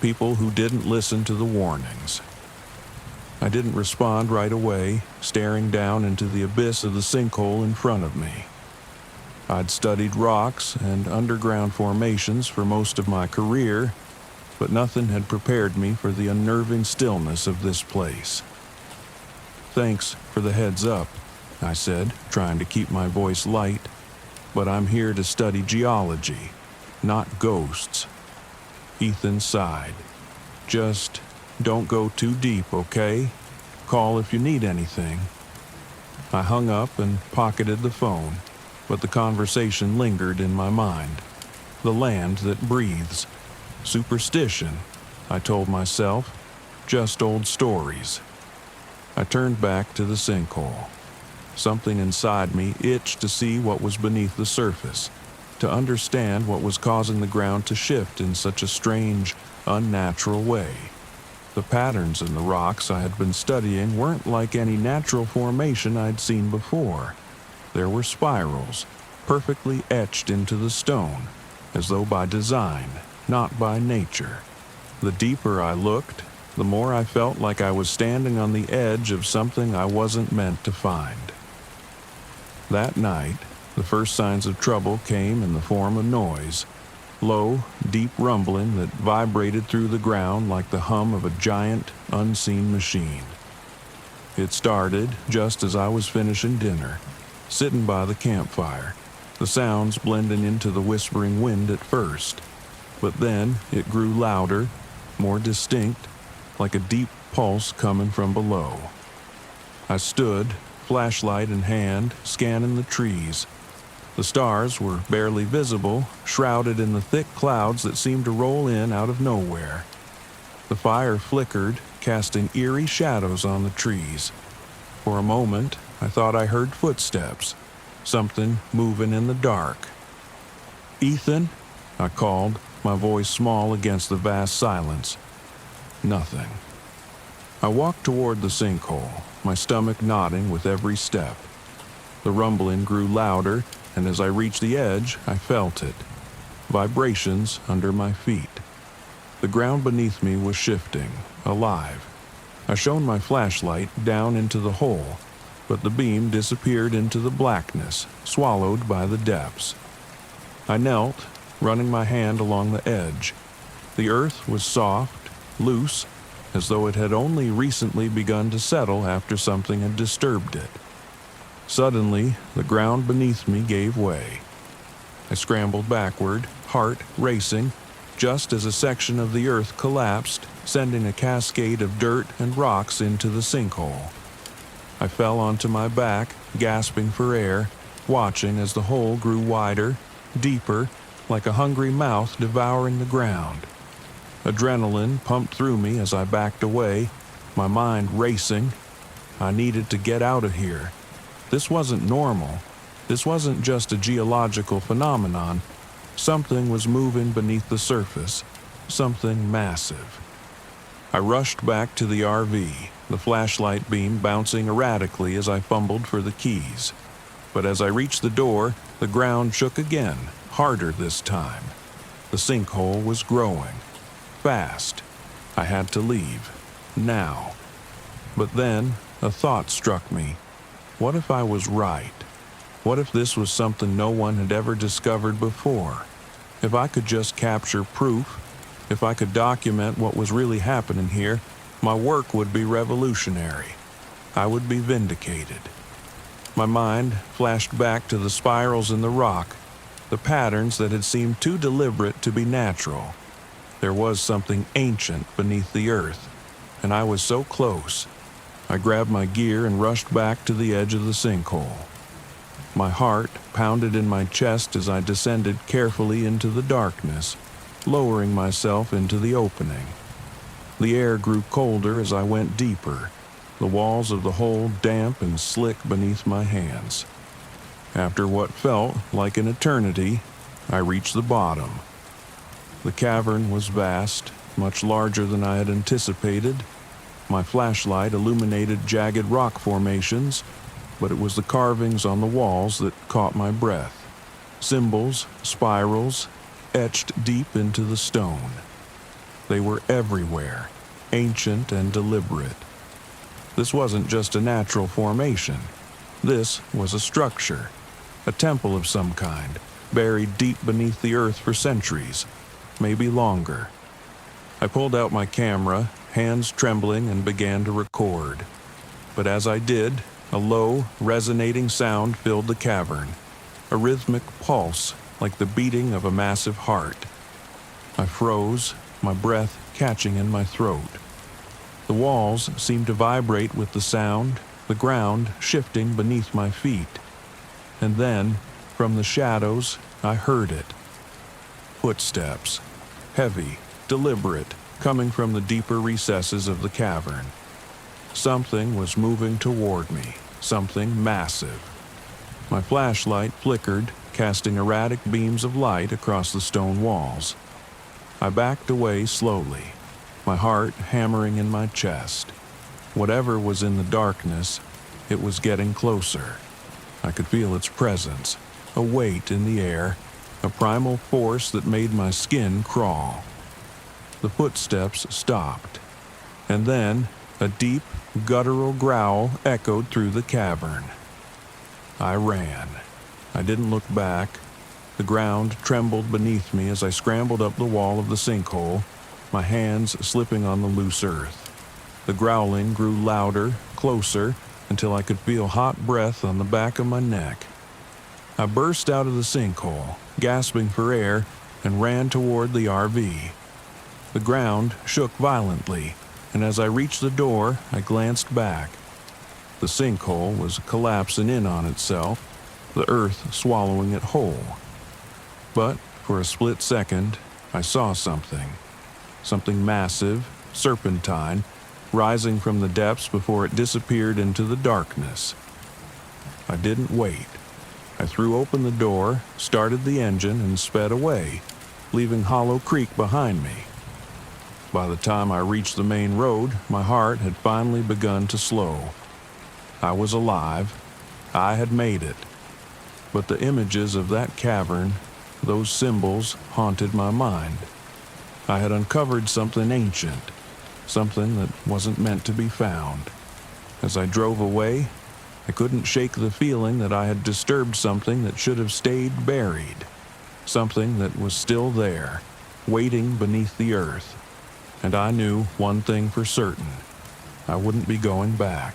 People who didn't listen to the warnings." I didn't respond right away, staring down into the abyss of the sinkhole in front of me. I'd studied rocks and underground formations for most of my career, but nothing had prepared me for the unnerving stillness of this place. "Thanks for the heads up," I said, trying to keep my voice light, "but I'm here to study geology, not ghosts." Ethan sighed. "Just don't go too deep, okay? Call if you need anything." I hung up and pocketed the phone, but the conversation lingered in my mind. The land that breathes. Superstition, I told myself. Just old stories. I turned back to the sinkhole. Something inside me itched to see what was beneath the surface, to understand what was causing the ground to shift in such a strange, unnatural way. The patterns in the rocks I had been studying weren't like any natural formation I'd seen before. There were spirals, perfectly etched into the stone, as though by design, not by nature. The deeper I looked, the more I felt like I was standing on the edge of something I wasn't meant to find. That night, the first signs of trouble came in the form of noise. Low, deep rumbling that vibrated through the ground like the hum of a giant, unseen machine. It started just as I was finishing dinner, sitting by the campfire, the sounds blending into the whispering wind at first. But then it grew louder, more distinct, like a deep pulse coming from below. I stood, flashlight in hand, scanning the trees. The stars were barely visible, shrouded in the thick clouds that seemed to roll in out of nowhere. The fire flickered, casting eerie shadows on the trees. For a moment, I thought I heard footsteps, something moving in the dark. "Ethan?" I called, my voice small against the vast silence. Nothing. I walked toward the sinkhole, my stomach knotting with every step. The rumbling grew louder, and as I reached the edge, I felt it. Vibrations under my feet. The ground beneath me was shifting, alive. I shone my flashlight down into the hole, but the beam disappeared into the blackness, swallowed by the depths. I knelt, running my hand along the edge. The earth was soft, loose, as though it had only recently begun to settle after something had disturbed it. Suddenly, the ground beneath me gave way. I scrambled backward, heart racing, just as a section of the earth collapsed, sending a cascade of dirt and rocks into the sinkhole. I fell onto my back, gasping for air, watching as the hole grew wider, deeper, like a hungry mouth devouring the ground. Adrenaline pumped through me as I backed away, my mind racing. I needed to get out of here. This wasn't normal. This wasn't just a geological phenomenon. Something was moving beneath the surface, something massive. I rushed back to the RV, the flashlight beam bouncing erratically as I fumbled for the keys. But as I reached the door, the ground shook again, harder this time. The sinkhole was growing. Fast. I had to leave. Now. But then, a thought struck me. What if I was right? What if this was something no one had ever discovered before? If I could just capture proof, if I could document what was really happening here, my work would be revolutionary. I would be vindicated. My mind flashed back to the spirals in the rock, the patterns that had seemed too deliberate to be natural. There was something ancient beneath the earth, and I was so close. I grabbed my gear and rushed back to the edge of the sinkhole. My heart pounded in my chest as I descended carefully into the darkness, lowering myself into the opening. The air grew colder as I went deeper, the walls of the hole damp and slick beneath my hands. After what felt like an eternity, I reached the bottom. The cavern was vast, much larger than I had anticipated. My flashlight illuminated jagged rock formations, but it was the carvings on the walls that caught my breath. Symbols, spirals, etched deep into the stone. They were everywhere, ancient and deliberate. This wasn't just a natural formation. This was a structure, a temple of some kind, buried deep beneath the earth for centuries, maybe longer. I pulled out my camera, hands trembling, and began to record. But as I did, a low, resonating sound filled the cavern, a rhythmic pulse like the beating of a massive heart. I froze, my breath catching in my throat. The walls seemed to vibrate with the sound, the ground shifting beneath my feet. And then, from the shadows, I heard it. Footsteps, heavy, deliberate, coming from the deeper recesses of the cavern. Something was moving toward me, something massive. My flashlight flickered, casting erratic beams of light across the stone walls. I backed away slowly, my heart hammering in my chest. Whatever was in the darkness, it was getting closer. I could feel its presence, a weight in the air, a primal force that made my skin crawl. The footsteps stopped, and then a deep, guttural growl echoed through the cavern. I ran. I didn't look back. The ground trembled beneath me as I scrambled up the wall of the sinkhole, my hands slipping on the loose earth. The growling grew louder, closer, until I could feel hot breath on the back of my neck. I burst out of the sinkhole, gasping for air, and ran toward the RV. The ground shook violently, and as I reached the door, I glanced back. The sinkhole was collapsing in on itself, the earth swallowing it whole. But for a split second, I saw something massive, serpentine, rising from the depths before it disappeared into the darkness. I didn't wait. I threw open the door, started the engine, and sped away, leaving Hollow Creek behind me. By the time I reached the main road, my heart had finally begun to slow. I was alive. I had made it. But the images of that cavern, those symbols, haunted my mind. I had uncovered something ancient, something that wasn't meant to be found. As I drove away, I couldn't shake the feeling that I had disturbed something that should have stayed buried, something that was still there, waiting beneath the earth. And I knew one thing for certain: I wouldn't be going back.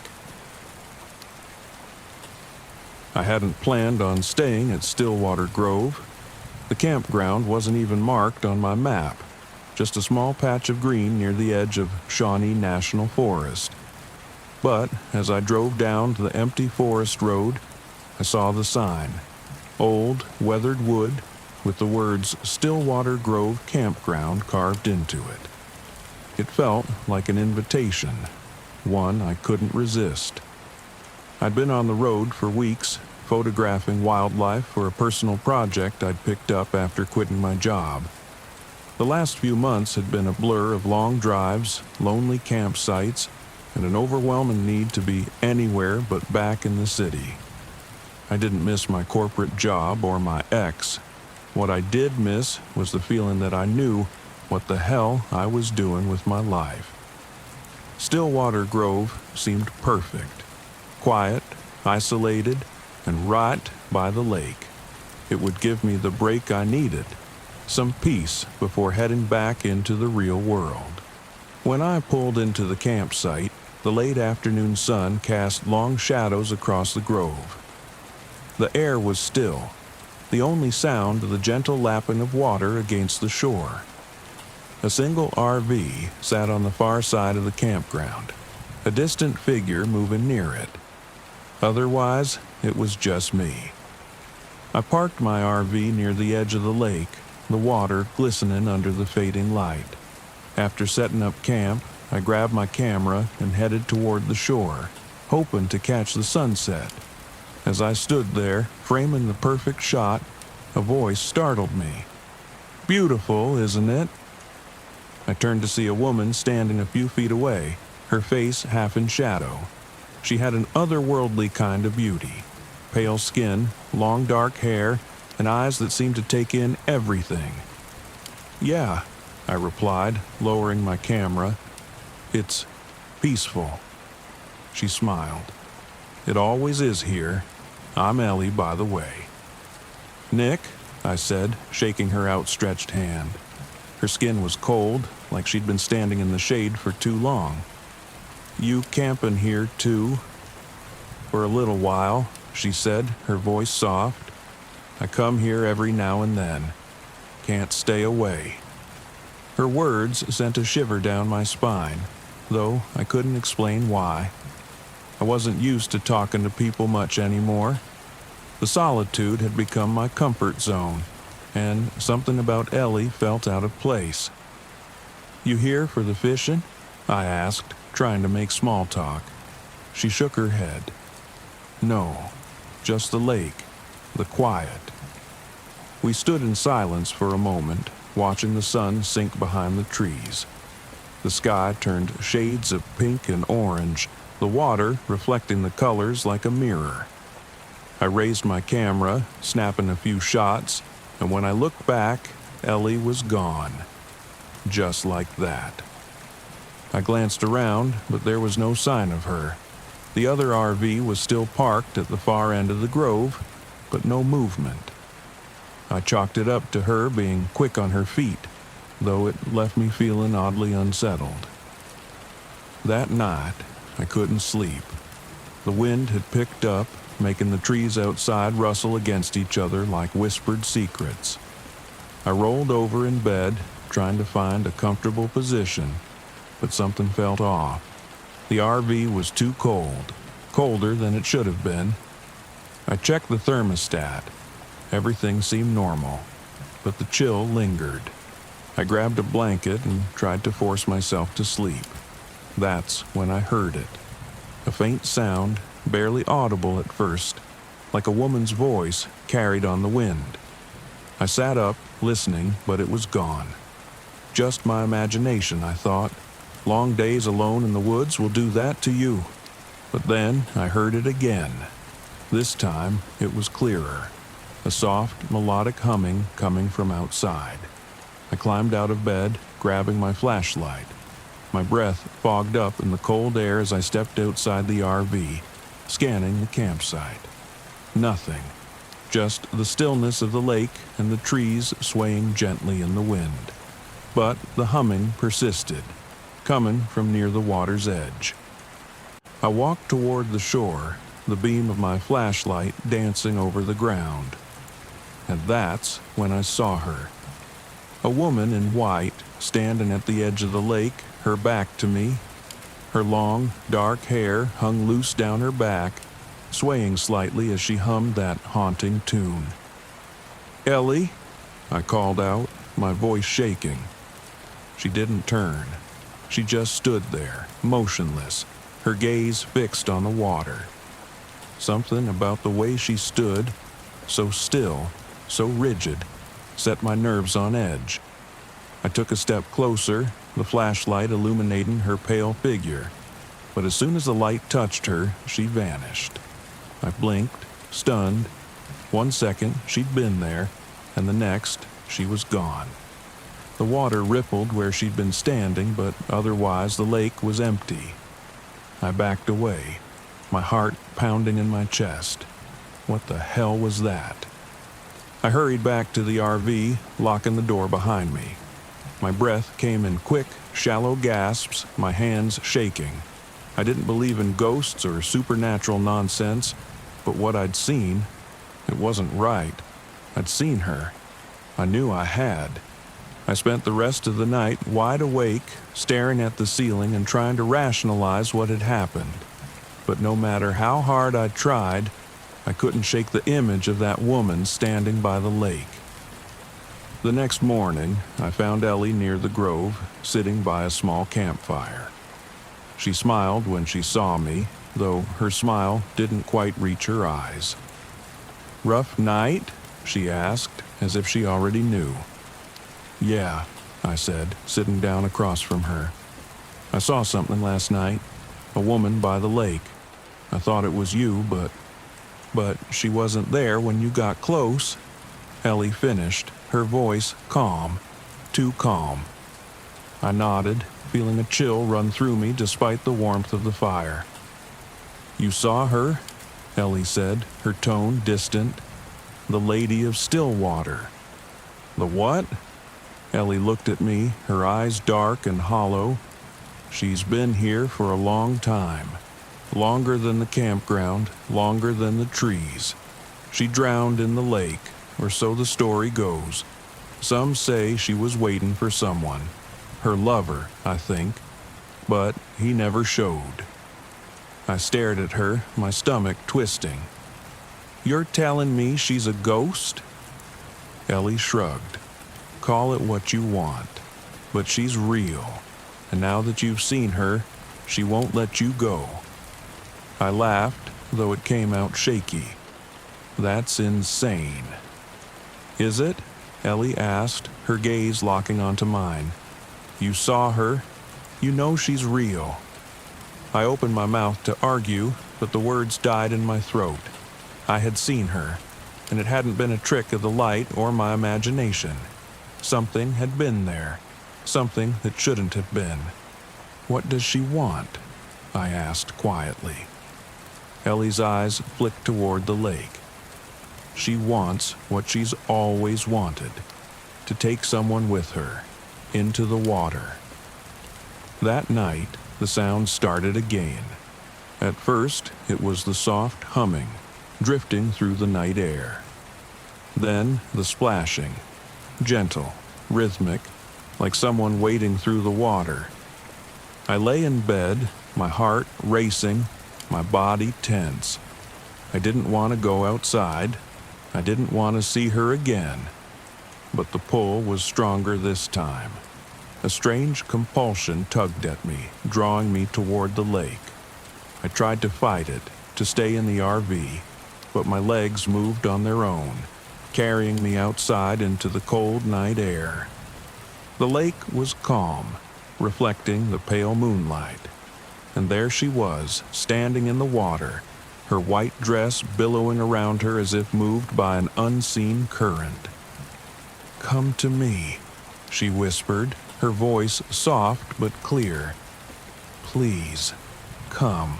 I hadn't planned on staying at Stillwater Grove. The campground wasn't even marked on my map, just a small patch of green near the edge of Shawnee National Forest. But as I drove down to the empty forest road, I saw the sign, old, weathered wood, with the words Stillwater Grove Campground carved into it. It felt like an invitation, one I couldn't resist. I'd been on the road for weeks, photographing wildlife for a personal project I'd picked up after quitting my job. The last few months had been a blur of long drives, lonely campsites, and an overwhelming need to be anywhere but back in the city. I didn't miss my corporate job or my ex. What I did miss was the feeling that I knew what the hell I was doing with my life. Stillwater Grove seemed perfect. Quiet, isolated, and right by the lake. It would give me the break I needed, some peace before heading back into the real world. When I pulled into the campsite, the late afternoon sun cast long shadows across the grove. The air was still, the only sound the gentle lapping of water against the shore. A single RV sat on the far side of the campground, a distant figure moving near it. Otherwise, it was just me. I parked my RV near the edge of the lake, the water glistening under the fading light. After setting up camp, I grabbed my camera and headed toward the shore, hoping to catch the sunset. As I stood there, framing the perfect shot, a voice startled me. "Beautiful, isn't it?" I turned to see a woman standing a few feet away, her face half in shadow. She had an otherworldly kind of beauty. Pale skin, long dark hair, and eyes that seemed to take in everything. "Yeah," I replied, lowering my camera. "It's peaceful." She smiled. "It always is here. I'm Ellie, by the way." "Nick," I said, shaking her outstretched hand. Her skin was cold, like she'd been standing in the shade for too long. "You campin' here, too?" "For a little while," she said, her voice soft. "I come here every now and then. Can't stay away." Her words sent a shiver down my spine, though I couldn't explain why. I wasn't used to talking to people much anymore. The solitude had become my comfort zone, and something about Ellie felt out of place. "You here for the fishing?" I asked, trying to make small talk. She shook her head. "No, just the lake, the quiet." We stood in silence for a moment, watching the sun sink behind the trees. The sky turned shades of pink and orange, the water reflecting the colors like a mirror. I raised my camera, snapping a few shots, and when I looked back, Ellie was gone. Just like that. I glanced around, but there was no sign of her. The other RV was still parked at the far end of the grove, but no movement. I chalked it up to her being quick on her feet, though it left me feeling oddly unsettled. That night, I couldn't sleep. The wind had picked up, making the trees outside rustle against each other like whispered secrets. I rolled over in bed, trying to find a comfortable position, but something felt off. The RV was too cold, colder than it should have been. I checked the thermostat. Everything seemed normal, but the chill lingered. I grabbed a blanket and tried to force myself to sleep. That's when I heard it. A faint sound, barely audible at first, like a woman's voice carried on the wind. I sat up, listening, but it was gone. Just my imagination, I thought. Long days alone in the woods will do that to you. But then I heard it again. This time it was clearer. A soft, melodic humming coming from outside. I climbed out of bed, grabbing my flashlight. My breath fogged up in the cold air as I stepped outside the RV, scanning the campsite. Nothing. Just the stillness of the lake and the trees swaying gently in the wind. But the humming persisted, coming from near the water's edge. I walked toward the shore, the beam of my flashlight dancing over the ground. And that's when I saw her. A woman in white, standing at the edge of the lake, her back to me. Her long, dark hair hung loose down her back, swaying slightly as she hummed that haunting tune. "Ellie," I called out, my voice shaking. She didn't turn. She just stood there, motionless, her gaze fixed on the water. Something about the way she stood, so still, so rigid, set my nerves on edge. I took a step closer, the flashlight illuminating her pale figure. But as soon as the light touched her, she vanished. I blinked, stunned. 1 second, she'd been there, and the next, she was gone. The water rippled where she'd been standing, but otherwise the lake was empty. I backed away, my heart pounding in my chest. What the hell was that? I hurried back to the RV, locking the door behind me. My breath came in quick, shallow gasps, my hands shaking. I didn't believe in ghosts or supernatural nonsense, but what I'd seen, it wasn't right. I'd seen her. I knew I had. I spent the rest of the night wide awake, staring at the ceiling and trying to rationalize what had happened. But no matter how hard I tried, I couldn't shake the image of that woman standing by the lake. The next morning, I found Ellie near the grove, sitting by a small campfire. She smiled when she saw me, though her smile didn't quite reach her eyes. "Rough night?" she asked, as if she already knew. "Yeah," I said, sitting down across from her. "I saw something last night. A woman by the lake. I thought it was you, but she wasn't there when you got close," Ellie finished, her voice calm, too calm. I nodded, feeling a chill run through me despite the warmth of the fire. "You saw her?" Ellie said, her tone distant. "The Lady of Stillwater." "The what?" Ellie looked at me, her eyes dark and hollow. She's been here for a long time. Longer than the campground, longer than the trees. She drowned in the lake, or so the story goes. Some say she was waiting for someone. Her lover, I think. But he never showed. I stared at her, my stomach twisting. "You're telling me she's a ghost?" Ellie shrugged. "Call it what you want. But she's real. And now that you've seen her, she won't let you go." I laughed, though it came out shaky. "That's insane." "Is it?" Ellie asked, her gaze locking onto mine. "You saw her. You know she's real." I opened my mouth to argue, but the words died in my throat. I had seen her, and it hadn't been a trick of the light or my imagination. Something had been there, something that shouldn't have been. "What does she want?" I asked quietly. Ellie's eyes flicked toward the lake. "She wants what she's always wanted, to take someone with her, into the water." That night, the sound started again. At first, it was the soft humming, drifting through the night air. Then, the splashing, gentle, rhythmic, like someone wading through the water. I lay in bed, my heart racing, my body tense. I didn't want to go outside. I didn't want to see her again. But the pull was stronger this time. A strange compulsion tugged at me, drawing me toward the lake. I tried to fight it, to stay in the RV, but my legs moved on their own, carrying me outside into the cold night air. The lake was calm, reflecting the pale moonlight. And there she was, standing in the water, her white dress billowing around her as if moved by an unseen current. "Come to me," she whispered, her voice soft but clear. "Please, come."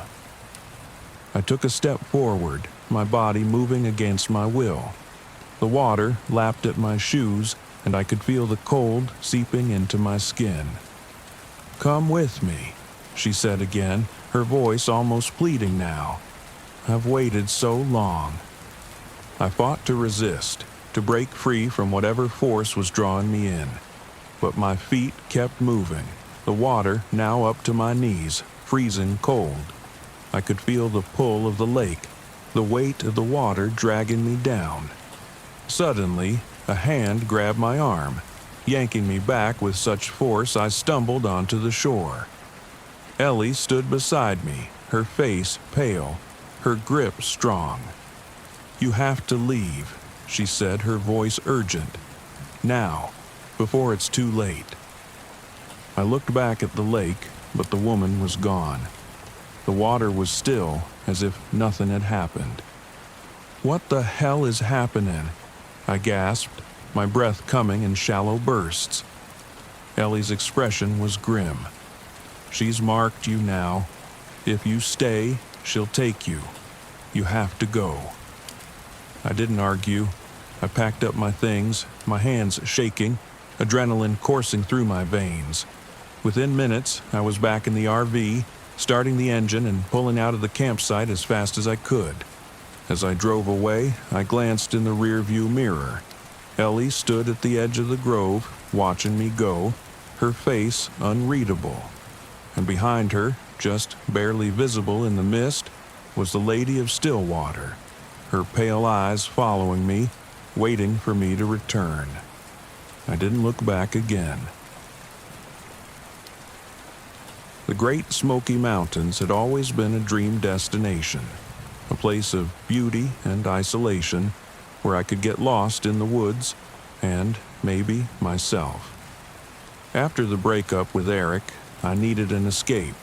I took a step forward, my body moving against my will. The water lapped at my shoes, and I could feel the cold seeping into my skin. "Come with me," she said again, her voice almost pleading now. "I've waited so long." I fought to resist, to break free from whatever force was drawing me in. But my feet kept moving, the water now up to my knees, freezing cold. I could feel the pull of the lake, the weight of the water dragging me down. Suddenly, a hand grabbed my arm, yanking me back with such force I stumbled onto the shore. Ellie stood beside me, her face pale, her grip strong. "You have to leave," she said, her voice urgent. "Now, before it's too late." I looked back at the lake, but the woman was gone. The water was still, as if nothing had happened. "What the hell is happening?" I gasped, my breath coming in shallow bursts. Ellie's expression was grim. "She's marked you now. If you stay, she'll take you. You have to go." I didn't argue. I packed up my things, my hands shaking, adrenaline coursing through my veins. Within minutes, I was back in the RV, starting the engine and pulling out of the campsite as fast as I could. As I drove away, I glanced in the rearview mirror. Ellie stood at the edge of the grove, watching me go, her face unreadable. And behind her, just barely visible in the mist, was the Lady of Stillwater, her pale eyes following me, waiting for me to return. I didn't look back again. The Great Smoky Mountains had always been a dream destination, a place of beauty and isolation where I could get lost in the woods and, maybe, myself. After the breakup with Eric, I needed an escape,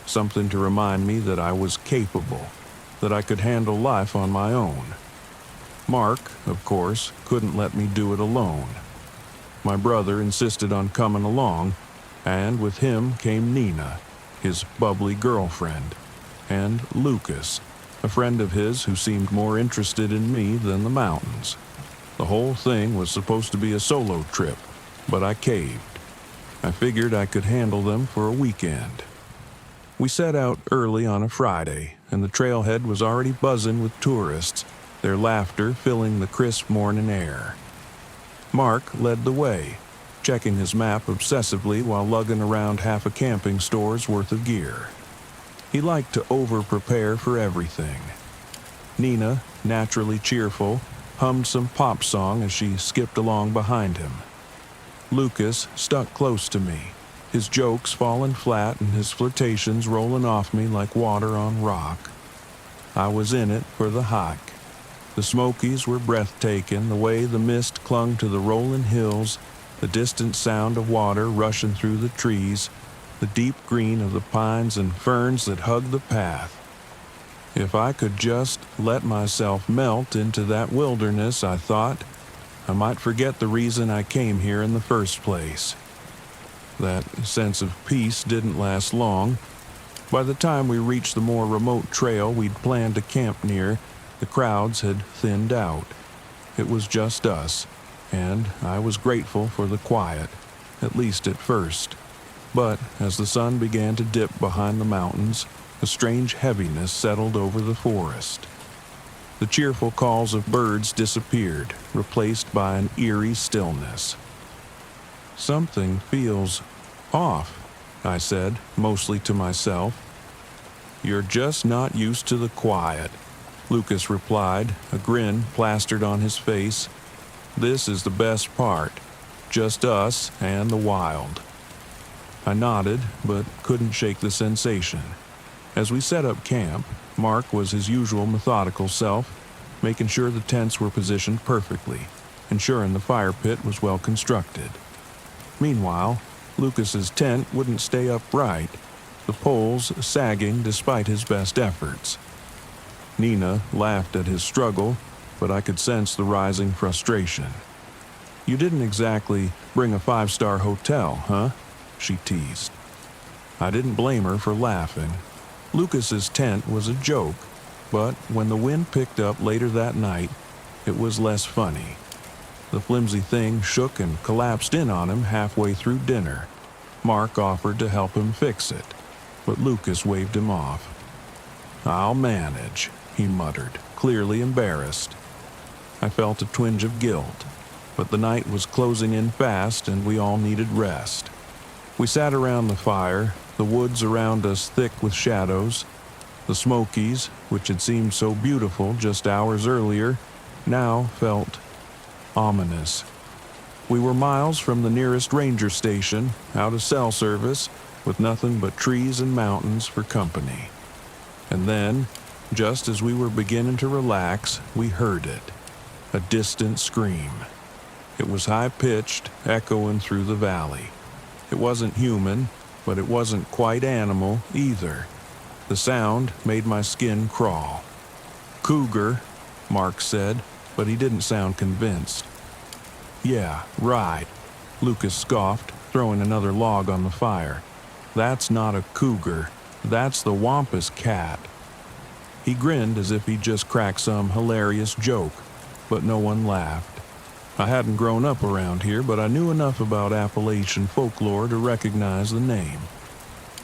something to remind me that I was capable, that I could handle life on my own. Mark, of course, couldn't let me do it alone. My brother insisted on coming along, and with him came Nina, his bubbly girlfriend, and Lucas, a friend of his who seemed more interested in me than the mountains. The whole thing was supposed to be a solo trip, but I caved. I figured I could handle them for a weekend. We set out early on a Friday, and the trailhead was already buzzing with tourists, their laughter filling the crisp morning air. Mark led the way, checking his map obsessively while lugging around half a camping store's worth of gear. He liked to over-prepare for everything. Nina, naturally cheerful, hummed some pop song as she skipped along behind him. Lucas stuck close to me, his jokes falling flat and his flirtations rolling off me like water on rock. I was in it for the hike. The Smokies were breathtaking, the way the mist clung to the rolling hills, the distant sound of water rushing through the trees, the deep green of the pines and ferns that hugged the path. If I could just let myself melt into that wilderness, I thought, I might forget the reason I came here in the first place. That sense of peace didn't last long. By the time we reached the more remote trail we'd planned to camp near, the crowds had thinned out. It was just us, and I was grateful for the quiet, at least at first. But as the sun began to dip behind the mountains, a strange heaviness settled over the forest. The cheerful calls of birds disappeared, replaced by an eerie stillness. "Something feels off," I said, mostly to myself. "You're just not used to the quiet," Lucas replied, a grin plastered on his face. "This is the best part, just us and the wild." I nodded, but couldn't shake the sensation. As we set up camp, Mark was his usual methodical self, making sure the tents were positioned perfectly, ensuring the fire pit was well constructed. Meanwhile, Lucas's tent wouldn't stay upright, the poles sagging despite his best efforts. Nina laughed at his struggle, but I could sense the rising frustration. "You didn't exactly bring a 5-star hotel, huh?" she teased. I didn't blame her for laughing. Lucas's tent was a joke, but when the wind picked up later that night, it was less funny. The flimsy thing shook and collapsed in on him halfway through dinner. Mark offered to help him fix it, but Lucas waved him off. "I'll manage," he muttered, clearly embarrassed. I felt a twinge of guilt, but the night was closing in fast and we all needed rest. We sat around the fire, the woods around us thick with shadows. The Smokies, which had seemed so beautiful just hours earlier, now felt ominous. We were miles from the nearest ranger station, out of cell service, with nothing but trees and mountains for company. And then, just as we were beginning to relax, we heard it. A distant scream. It was high-pitched, echoing through the valley. It wasn't human, but it wasn't quite animal either. The sound made my skin crawl. "Cougar," Mark said, but he didn't sound convinced. "Yeah, right," Lucas scoffed, throwing another log on the fire. "That's not a cougar. That's the Wampus cat." He grinned as if he'd just cracked some hilarious joke, but no one laughed. I hadn't grown up around here, but I knew enough about Appalachian folklore to recognize the name.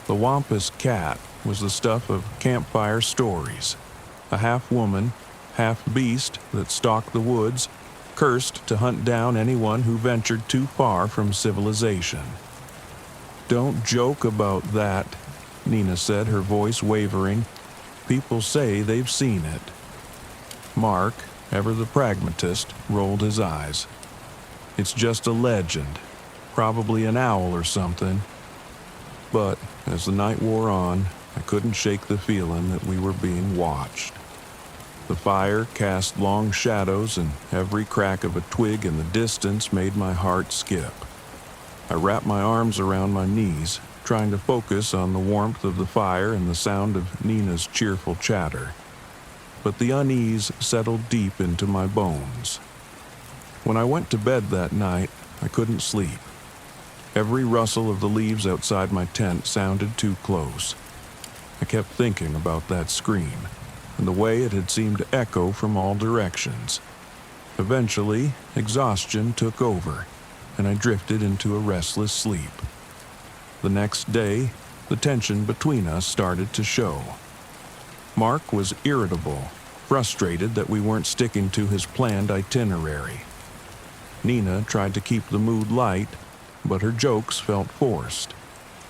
The Wampus cat was the stuff of campfire stories. A half-woman, half-beast that stalked the woods, cursed to hunt down anyone who ventured too far from civilization. "Don't joke about that," Nina said, her voice wavering. "People say they've seen it." Mark, ever the pragmatist, rolled his eyes. "It's just a legend, probably an owl or something." But as the night wore on, I couldn't shake the feeling that we were being watched. The fire cast long shadows, and every crack of a twig in the distance made my heart skip. I wrapped my arms around my knees, trying to focus on the warmth of the fire and the sound of Nina's cheerful chatter. But the unease settled deep into my bones. When I went to bed that night, I couldn't sleep. Every rustle of the leaves outside my tent sounded too close. I kept thinking about that scream, and the way it had seemed to echo from all directions. Eventually, exhaustion took over. and I drifted into a restless sleep. The next day, the tension between us started to show. Mark was irritable, frustrated that we weren't sticking to his planned itinerary. Nina tried to keep the mood light, but her jokes felt forced.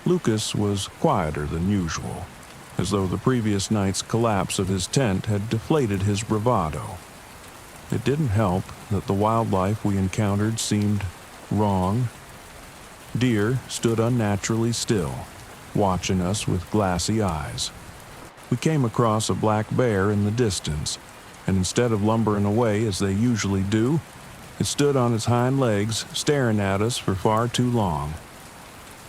Lucas was quieter than usual, as though the previous night's collapse of his tent had deflated his bravado. It didn't help that the wildlife we encountered seemed wrong. Deer stood unnaturally still, watching us with glassy eyes. We came across a black bear in the distance, and instead of lumbering away as they usually do, it stood on its hind legs, staring at us for far too long.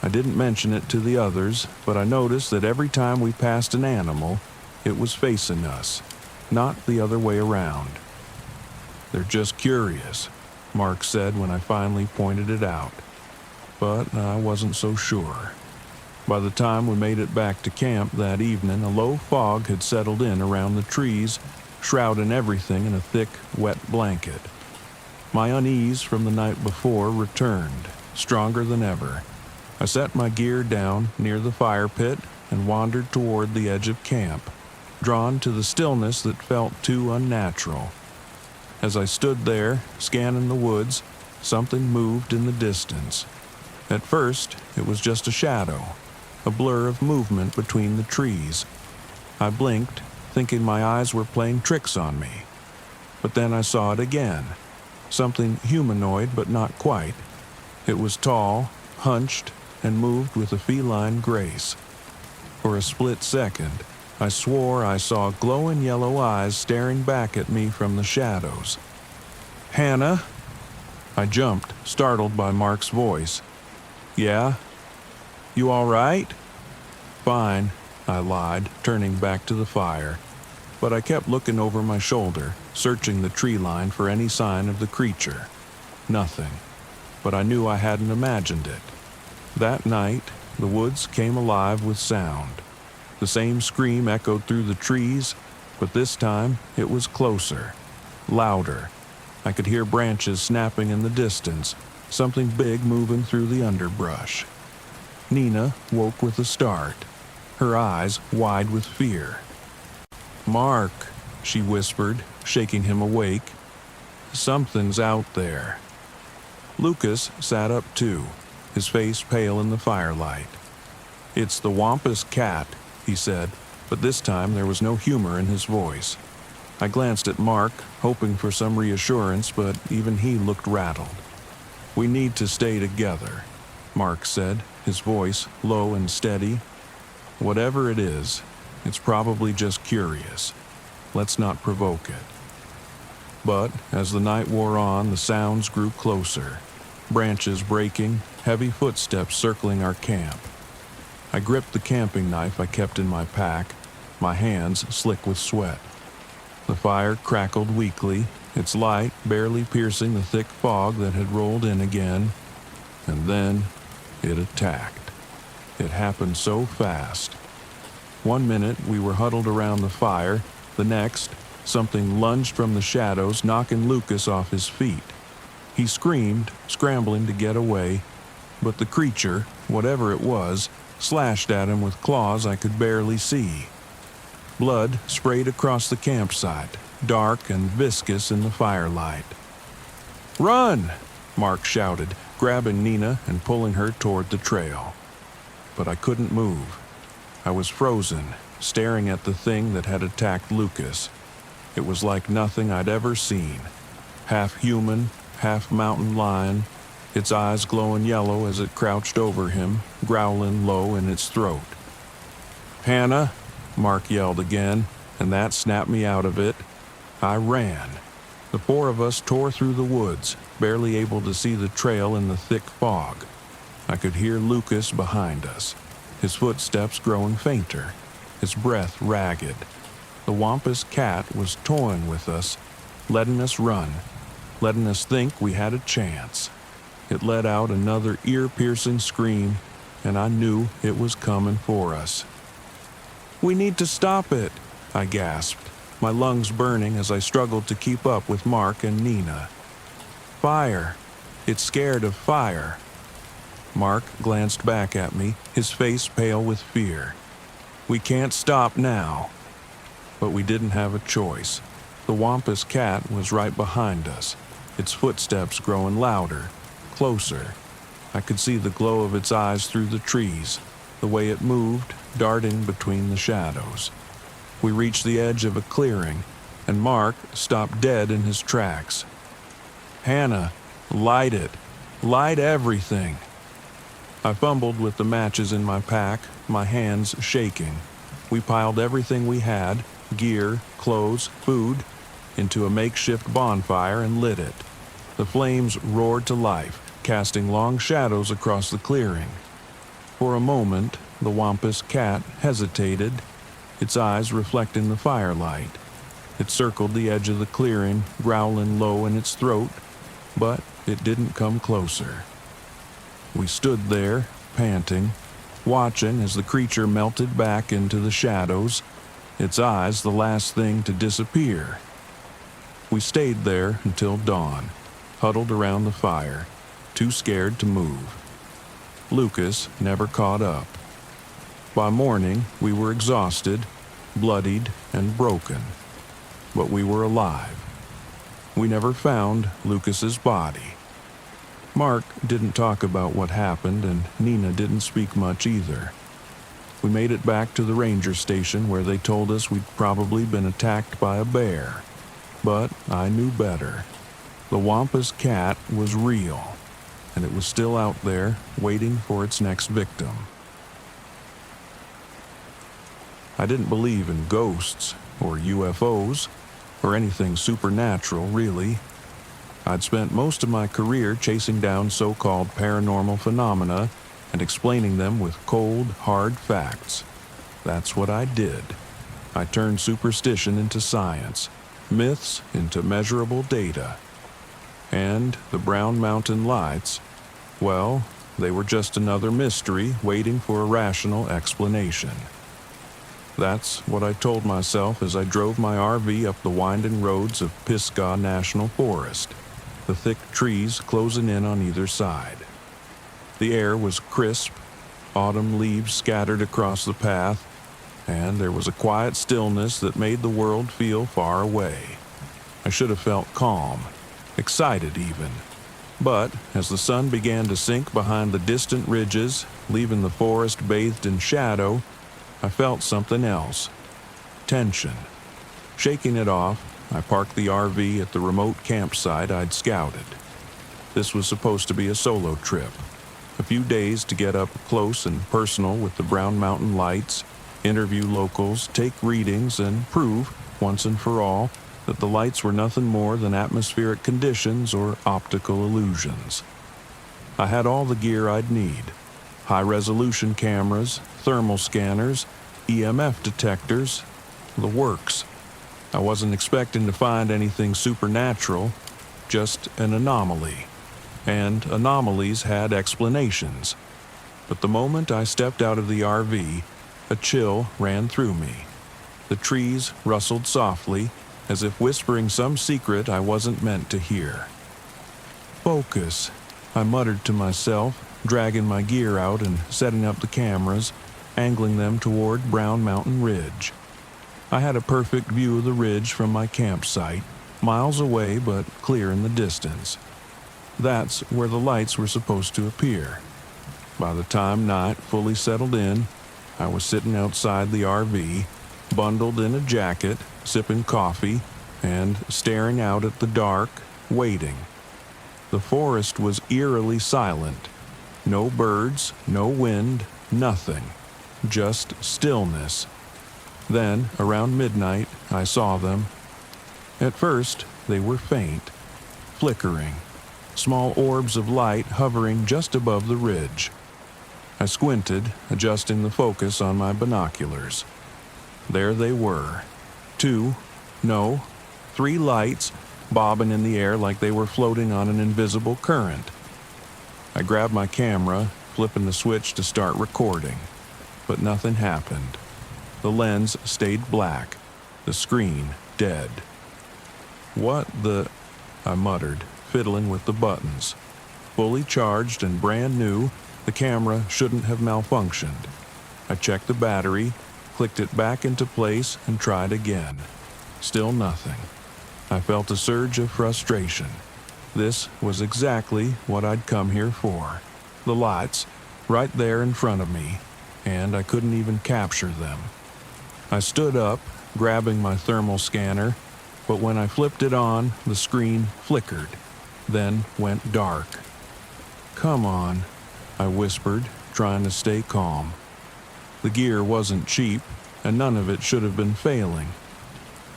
I didn't mention it to the others, but I noticed that every time we passed an animal, it was facing us, not the other way around. "They're just curious," Mark said when I finally pointed it out. But I wasn't so sure. By the time we made it back to camp that evening, a low fog had settled in around the trees, shrouding everything in a thick, wet blanket. My unease from the night before returned, stronger than ever. I set my gear down near the fire pit and wandered toward the edge of camp, drawn to the stillness that felt too unnatural. As I stood there, scanning the woods, something moved in the distance. At first, it was just a shadow, a blur of movement between the trees. I blinked, thinking my eyes were playing tricks on me. But then I saw it again, something humanoid but not quite. It was tall, hunched, and moved with a feline grace. For a split second, I swore I saw glowing yellow eyes staring back at me from the shadows. "Hannah?" I jumped, startled by Mark's voice. "Yeah? You all right?" "Fine," I lied, turning back to the fire. But I kept looking over my shoulder, searching the tree line for any sign of the creature. Nothing. But I knew I hadn't imagined it. That night, the woods came alive with sound. The same scream echoed through the trees, but this time it was closer, louder. I could hear branches snapping in the distance, something big moving through the underbrush. Nina woke with a start, her eyes wide with fear. "Mark," she whispered, shaking him awake. "Something's out there." Lucas sat up too, his face pale in the firelight. "It's the Wampus cat," he said, but this time there was no humor in his voice. I glanced at Mark, hoping for some reassurance, but even he looked rattled. "We need to stay together," Mark said, his voice low and steady. "Whatever it is, it's probably just curious. Let's not provoke it." But as the night wore on, the sounds grew closer. Branches breaking, heavy footsteps circling our camp. I gripped the camping knife I kept in my pack, my hands slick with sweat. The fire crackled weakly, its light barely piercing the thick fog that had rolled in again. And then it attacked. It happened so fast. One minute we were huddled around the fire, the next, something lunged from the shadows, knocking Lucas off his feet. He screamed, scrambling to get away, but the creature, whatever it was, slashed at him with claws I could barely see. Blood sprayed across the campsite, dark and viscous in the firelight. "Run!" Mark shouted, grabbing Nina and pulling her toward the trail. But I couldn't move. I was frozen, staring at the thing that had attacked Lucas. It was like nothing I'd ever seen. Half human, half mountain lion, its eyes glowing yellow as it crouched over him, growling low in its throat. "Hannah!" Mark yelled again, and that snapped me out of it. I ran. The four of us tore through the woods, barely able to see the trail in the thick fog. I could hear Lucas behind us, his footsteps growing fainter, his breath ragged. The Wampus cat was toying with us, letting us run, letting us think we had a chance. It let out another ear-piercing scream, and I knew it was coming for us. "We need to stop it," I gasped, my lungs burning as I struggled to keep up with Mark and Nina. "Fire! It's scared of fire." Mark glanced back at me, his face pale with fear. "We can't stop now." But we didn't have a choice. The Wampus cat was right behind us, its footsteps growing louder, closer. I could see the glow of its eyes through the trees, the way it moved, darting between the shadows. We reached the edge of a clearing, and Mark stopped dead in his tracks. "Hannah, light it. Light everything." I fumbled with the matches in my pack, my hands shaking. We piled everything we had, gear, clothes, food, into a makeshift bonfire and lit it. The flames roared to life, casting long shadows across the clearing. For a moment, the Wampus cat hesitated, its eyes reflecting the firelight. It circled the edge of the clearing, growling low in its throat, but it didn't come closer. We stood there, panting, watching as the creature melted back into the shadows, its eyes the last thing to disappear. We stayed there until dawn, huddled around the fire, too scared to move. Lucas never caught up. By morning, we were exhausted, bloodied, and broken. But we were alive. We never found Lucas's body. Mark didn't talk about what happened, and Nina didn't speak much either. We made it back to the ranger station where they told us we'd probably been attacked by a bear. But I knew better. The Wampus cat was real, and it was still out there waiting for its next victim. I didn't believe in ghosts or UFOs or anything supernatural, really. I'd spent most of my career chasing down so-called paranormal phenomena and explaining them with cold, hard facts. That's what I did. I turned superstition into science, myths into measurable data. And the Brown Mountain Lights, well, they were just another mystery waiting for a rational explanation. That's what I told myself as I drove my RV up the winding roads of Pisgah National Forest, the thick trees closing in on either side. The air was crisp, autumn leaves scattered across the path, and there was a quiet stillness that made the world feel far away. I should have felt calm, excited even. But as the sun began to sink behind the distant ridges, leaving the forest bathed in shadow, I felt something else. Tension. Shaking it off, I parked the RV at the remote campsite I'd scouted. This was supposed to be a solo trip. A few days to get up close and personal with the Brown Mountain Lights, interview locals, take readings, and prove, once and for all, that the lights were nothing more than atmospheric conditions or optical illusions. I had all the gear I'd need. High-resolution cameras, thermal scanners, EMF detectors, the works. I wasn't expecting to find anything supernatural, just an anomaly. And anomalies had explanations. But the moment I stepped out of the RV, a chill ran through me. The trees rustled softly, as if whispering some secret I wasn't meant to hear. "Focus," I muttered to myself, dragging my gear out and setting up the cameras, angling them toward Brown Mountain Ridge. I had a perfect view of the ridge from my campsite, miles away but clear in the distance. That's where the lights were supposed to appear. By the time night fully settled in, I was sitting outside the RV, bundled in a jacket, sipping coffee, and staring out at the dark, waiting. The forest was eerily silent. No birds, no wind, nothing. Just stillness. Then, around midnight, I saw them. At first, they were faint, flickering, small orbs of light hovering just above the ridge. I squinted, adjusting the focus on my binoculars. There they were. 3 lights, bobbing in the air like they were floating on an invisible current. I grabbed my camera, flipping the switch to start recording. But nothing happened. The lens stayed black, the screen dead. "What the..." I muttered, fiddling with the buttons. Fully charged and brand new, the camera shouldn't have malfunctioned. I checked the battery, clicked it back into place, and tried again. Still nothing. I felt a surge of frustration. This was exactly what I'd come here for. The lights, right there in front of me, and I couldn't even capture them. I stood up, grabbing my thermal scanner, but when I flipped it on, the screen flickered, then went dark. "Come on," I whispered, trying to stay calm. The gear wasn't cheap, and none of it should have been failing.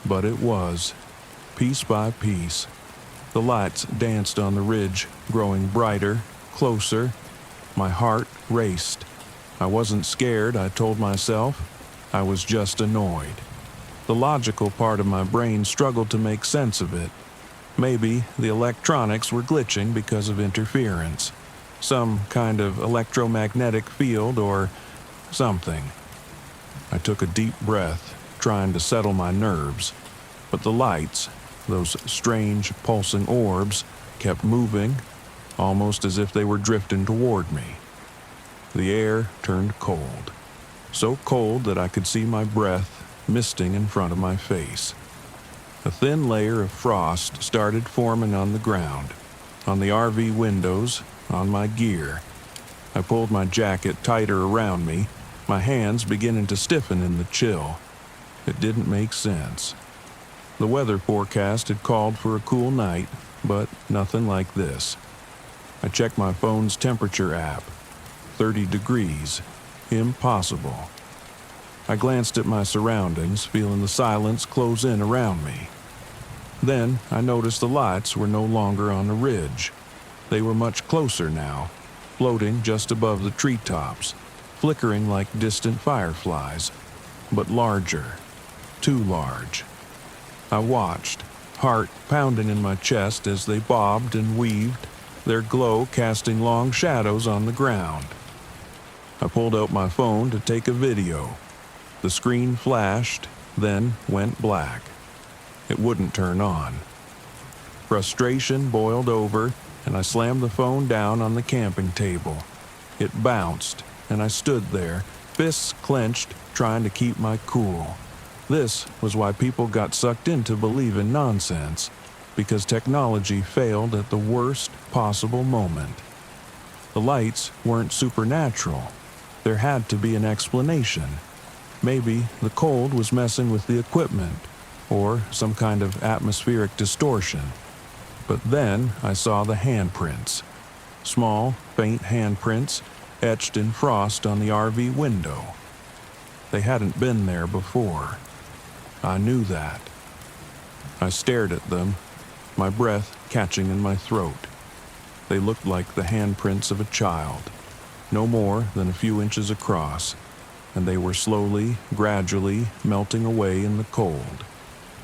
But it was. Piece by piece. The lights danced on the ridge, growing brighter, closer. My heart raced. I wasn't scared, I told myself. I was just annoyed. The logical part of my brain struggled to make sense of it. Maybe the electronics were glitching because of interference. Some kind of electromagnetic field or something. I took a deep breath, trying to settle my nerves. But the lights, those strange pulsing orbs, kept moving, almost as if they were drifting toward me. The air turned cold. So cold that I could see my breath misting in front of my face. A thin layer of frost started forming on the ground, on the RV windows, on my gear. I pulled my jacket tighter around me, my hands beginning to stiffen in the chill. It didn't make sense. The weather forecast had called for a cool night, but nothing like this. I checked my phone's temperature app. 30 degrees. Impossible. I glanced at my surroundings, feeling the silence close in around me. Then I noticed the lights were no longer on the ridge. They were much closer now, floating just above the treetops, flickering like distant fireflies, but larger, too large. I watched, heart pounding in my chest as they bobbed and weaved, their glow casting long shadows on the ground. I pulled out my phone to take a video. The screen flashed, then went black. It wouldn't turn on. Frustration boiled over, and I slammed the phone down on the camping table. It bounced, and I stood there, fists clenched, trying to keep my cool. This was why people got sucked into believing nonsense, because technology failed at the worst possible moment. The lights weren't supernatural. There had to be an explanation. Maybe the cold was messing with the equipment, or some kind of atmospheric distortion. But then I saw the handprints. Small, faint handprints etched in frost on the RV window. They hadn't been there before. I knew that. I stared at them, my breath catching in my throat. They looked like the handprints of a child, no more than a few inches across, and they were slowly, gradually melting away in the cold.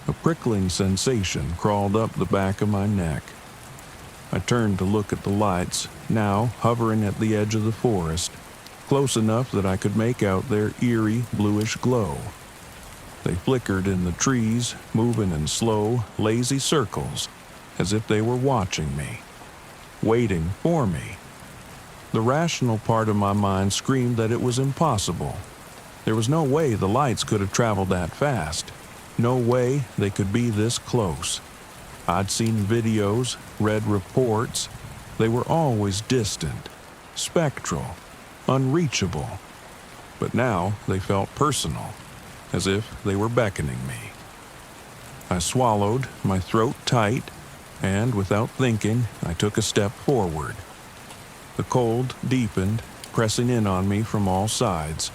A prickling sensation crawled up the back of my neck. I turned to look at the lights, now hovering at the edge of the forest, close enough that I could make out their eerie bluish glow. They flickered in the trees, moving in slow, lazy circles, as if they were watching me, waiting for me. The rational part of my mind screamed that it was impossible. There was no way the lights could have traveled that fast. No way they could be this close. I'd seen videos, read reports. They were always distant, spectral, unreachable. But now they felt personal, as if they were beckoning me. I swallowed, my throat tight, and without thinking, I took a step forward. The cold deepened, pressing in on me from all sides.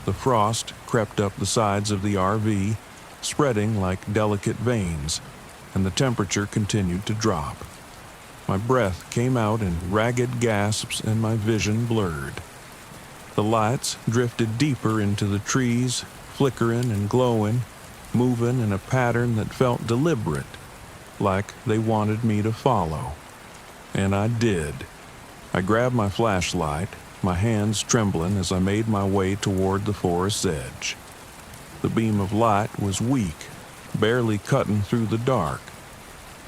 The frost crept up the sides of the RV, spreading like delicate veins, and the temperature continued to drop. My breath came out in ragged gasps and my vision blurred. The lights drifted deeper into the trees, flickering and glowing, moving in a pattern that felt deliberate, like they wanted me to follow. And I did. I grabbed my flashlight, my hands trembling as I made my way toward the forest's edge. The beam of light was weak, barely cutting through the dark.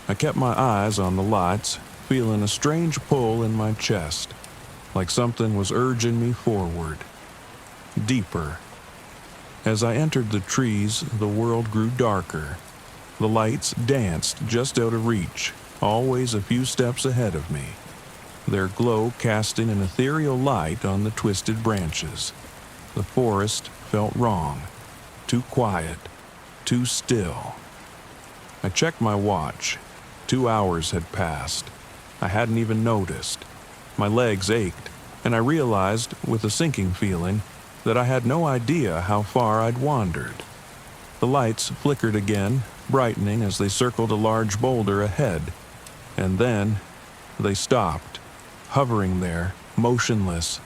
I kept my eyes on the lights, feeling a strange pull in my chest, like something was urging me forward, deeper. As I entered the trees, the world grew darker. The lights danced just out of reach, always a few steps ahead of me, their glow casting an ethereal light on the twisted branches. The forest felt wrong, too quiet, too still. I checked my watch. 2 hours had passed. I hadn't even noticed. My legs ached, and I realized, with a sinking feeling, that I had no idea how far I'd wandered. The lights flickered again, brightening as they circled a large boulder ahead, and then they stopped, hovering there, motionless.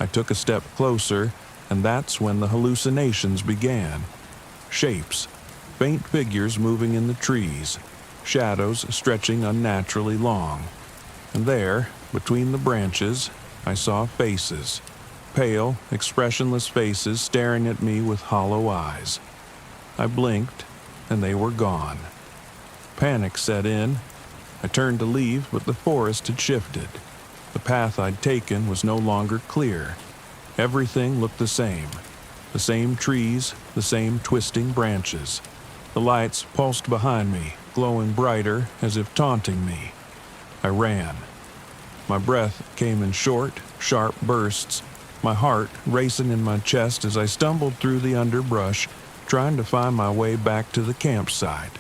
I took a step closer, and that's when the hallucinations began. Shapes, faint figures moving in the trees, shadows stretching unnaturally long. And there, between the branches, I saw faces, pale, expressionless faces staring at me with hollow eyes. I blinked, and they were gone. Panic set in. I turned to leave, but the forest had shifted. The path I'd taken was no longer clear. Everything looked the same trees, the same twisting branches. The lights pulsed behind me, glowing brighter as if taunting me. I ran. My breath came in short, sharp bursts, my heart racing in my chest as I stumbled through the underbrush, trying to find my way back to the campsite.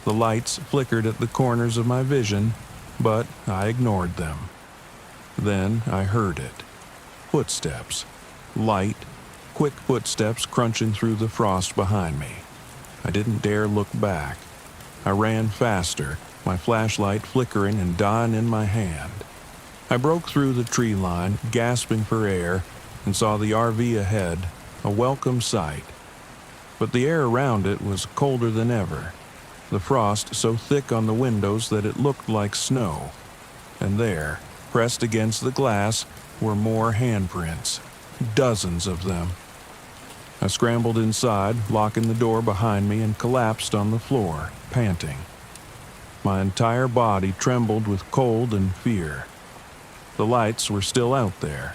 The lights flickered at the corners of my vision, but I ignored them. Then I heard it. Footsteps. Light, quick footsteps crunching through the frost behind me. I didn't dare look back. I ran faster, my flashlight flickering and dying in my hand. I broke through the tree line, gasping for air, and saw the RV ahead, a welcome sight. But the air around it was colder than ever, the frost so thick on the windows that it looked like snow. And there, pressed against the glass, were more handprints, dozens of them. I scrambled inside, locking the door behind me, and collapsed on the floor, panting. My entire body trembled with cold and fear. The lights were still out there.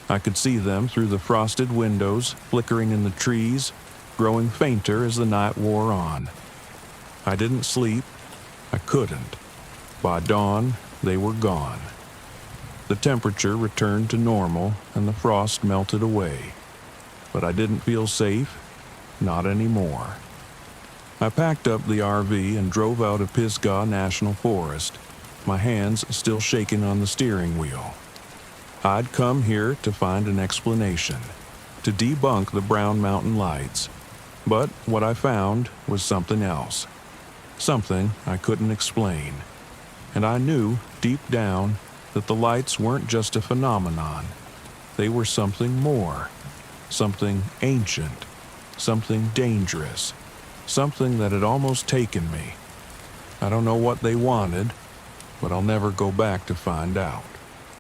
I could see them through the frosted windows, flickering in the trees, growing fainter as the night wore on. I didn't sleep. I couldn't. By dawn, they were gone. The temperature returned to normal, and the frost melted away. But I didn't feel safe, not anymore. I packed up the RV and drove out of Pisgah National Forest, my hands still shaking on the steering wheel. I'd come here to find an explanation, to debunk the Brown Mountain lights. But what I found was something else, something I couldn't explain. And I knew, deep down, that the lights weren't just a phenomenon. They were something more, something ancient, something dangerous, something that had almost taken me. I don't know what they wanted, but I'll never go back to find out.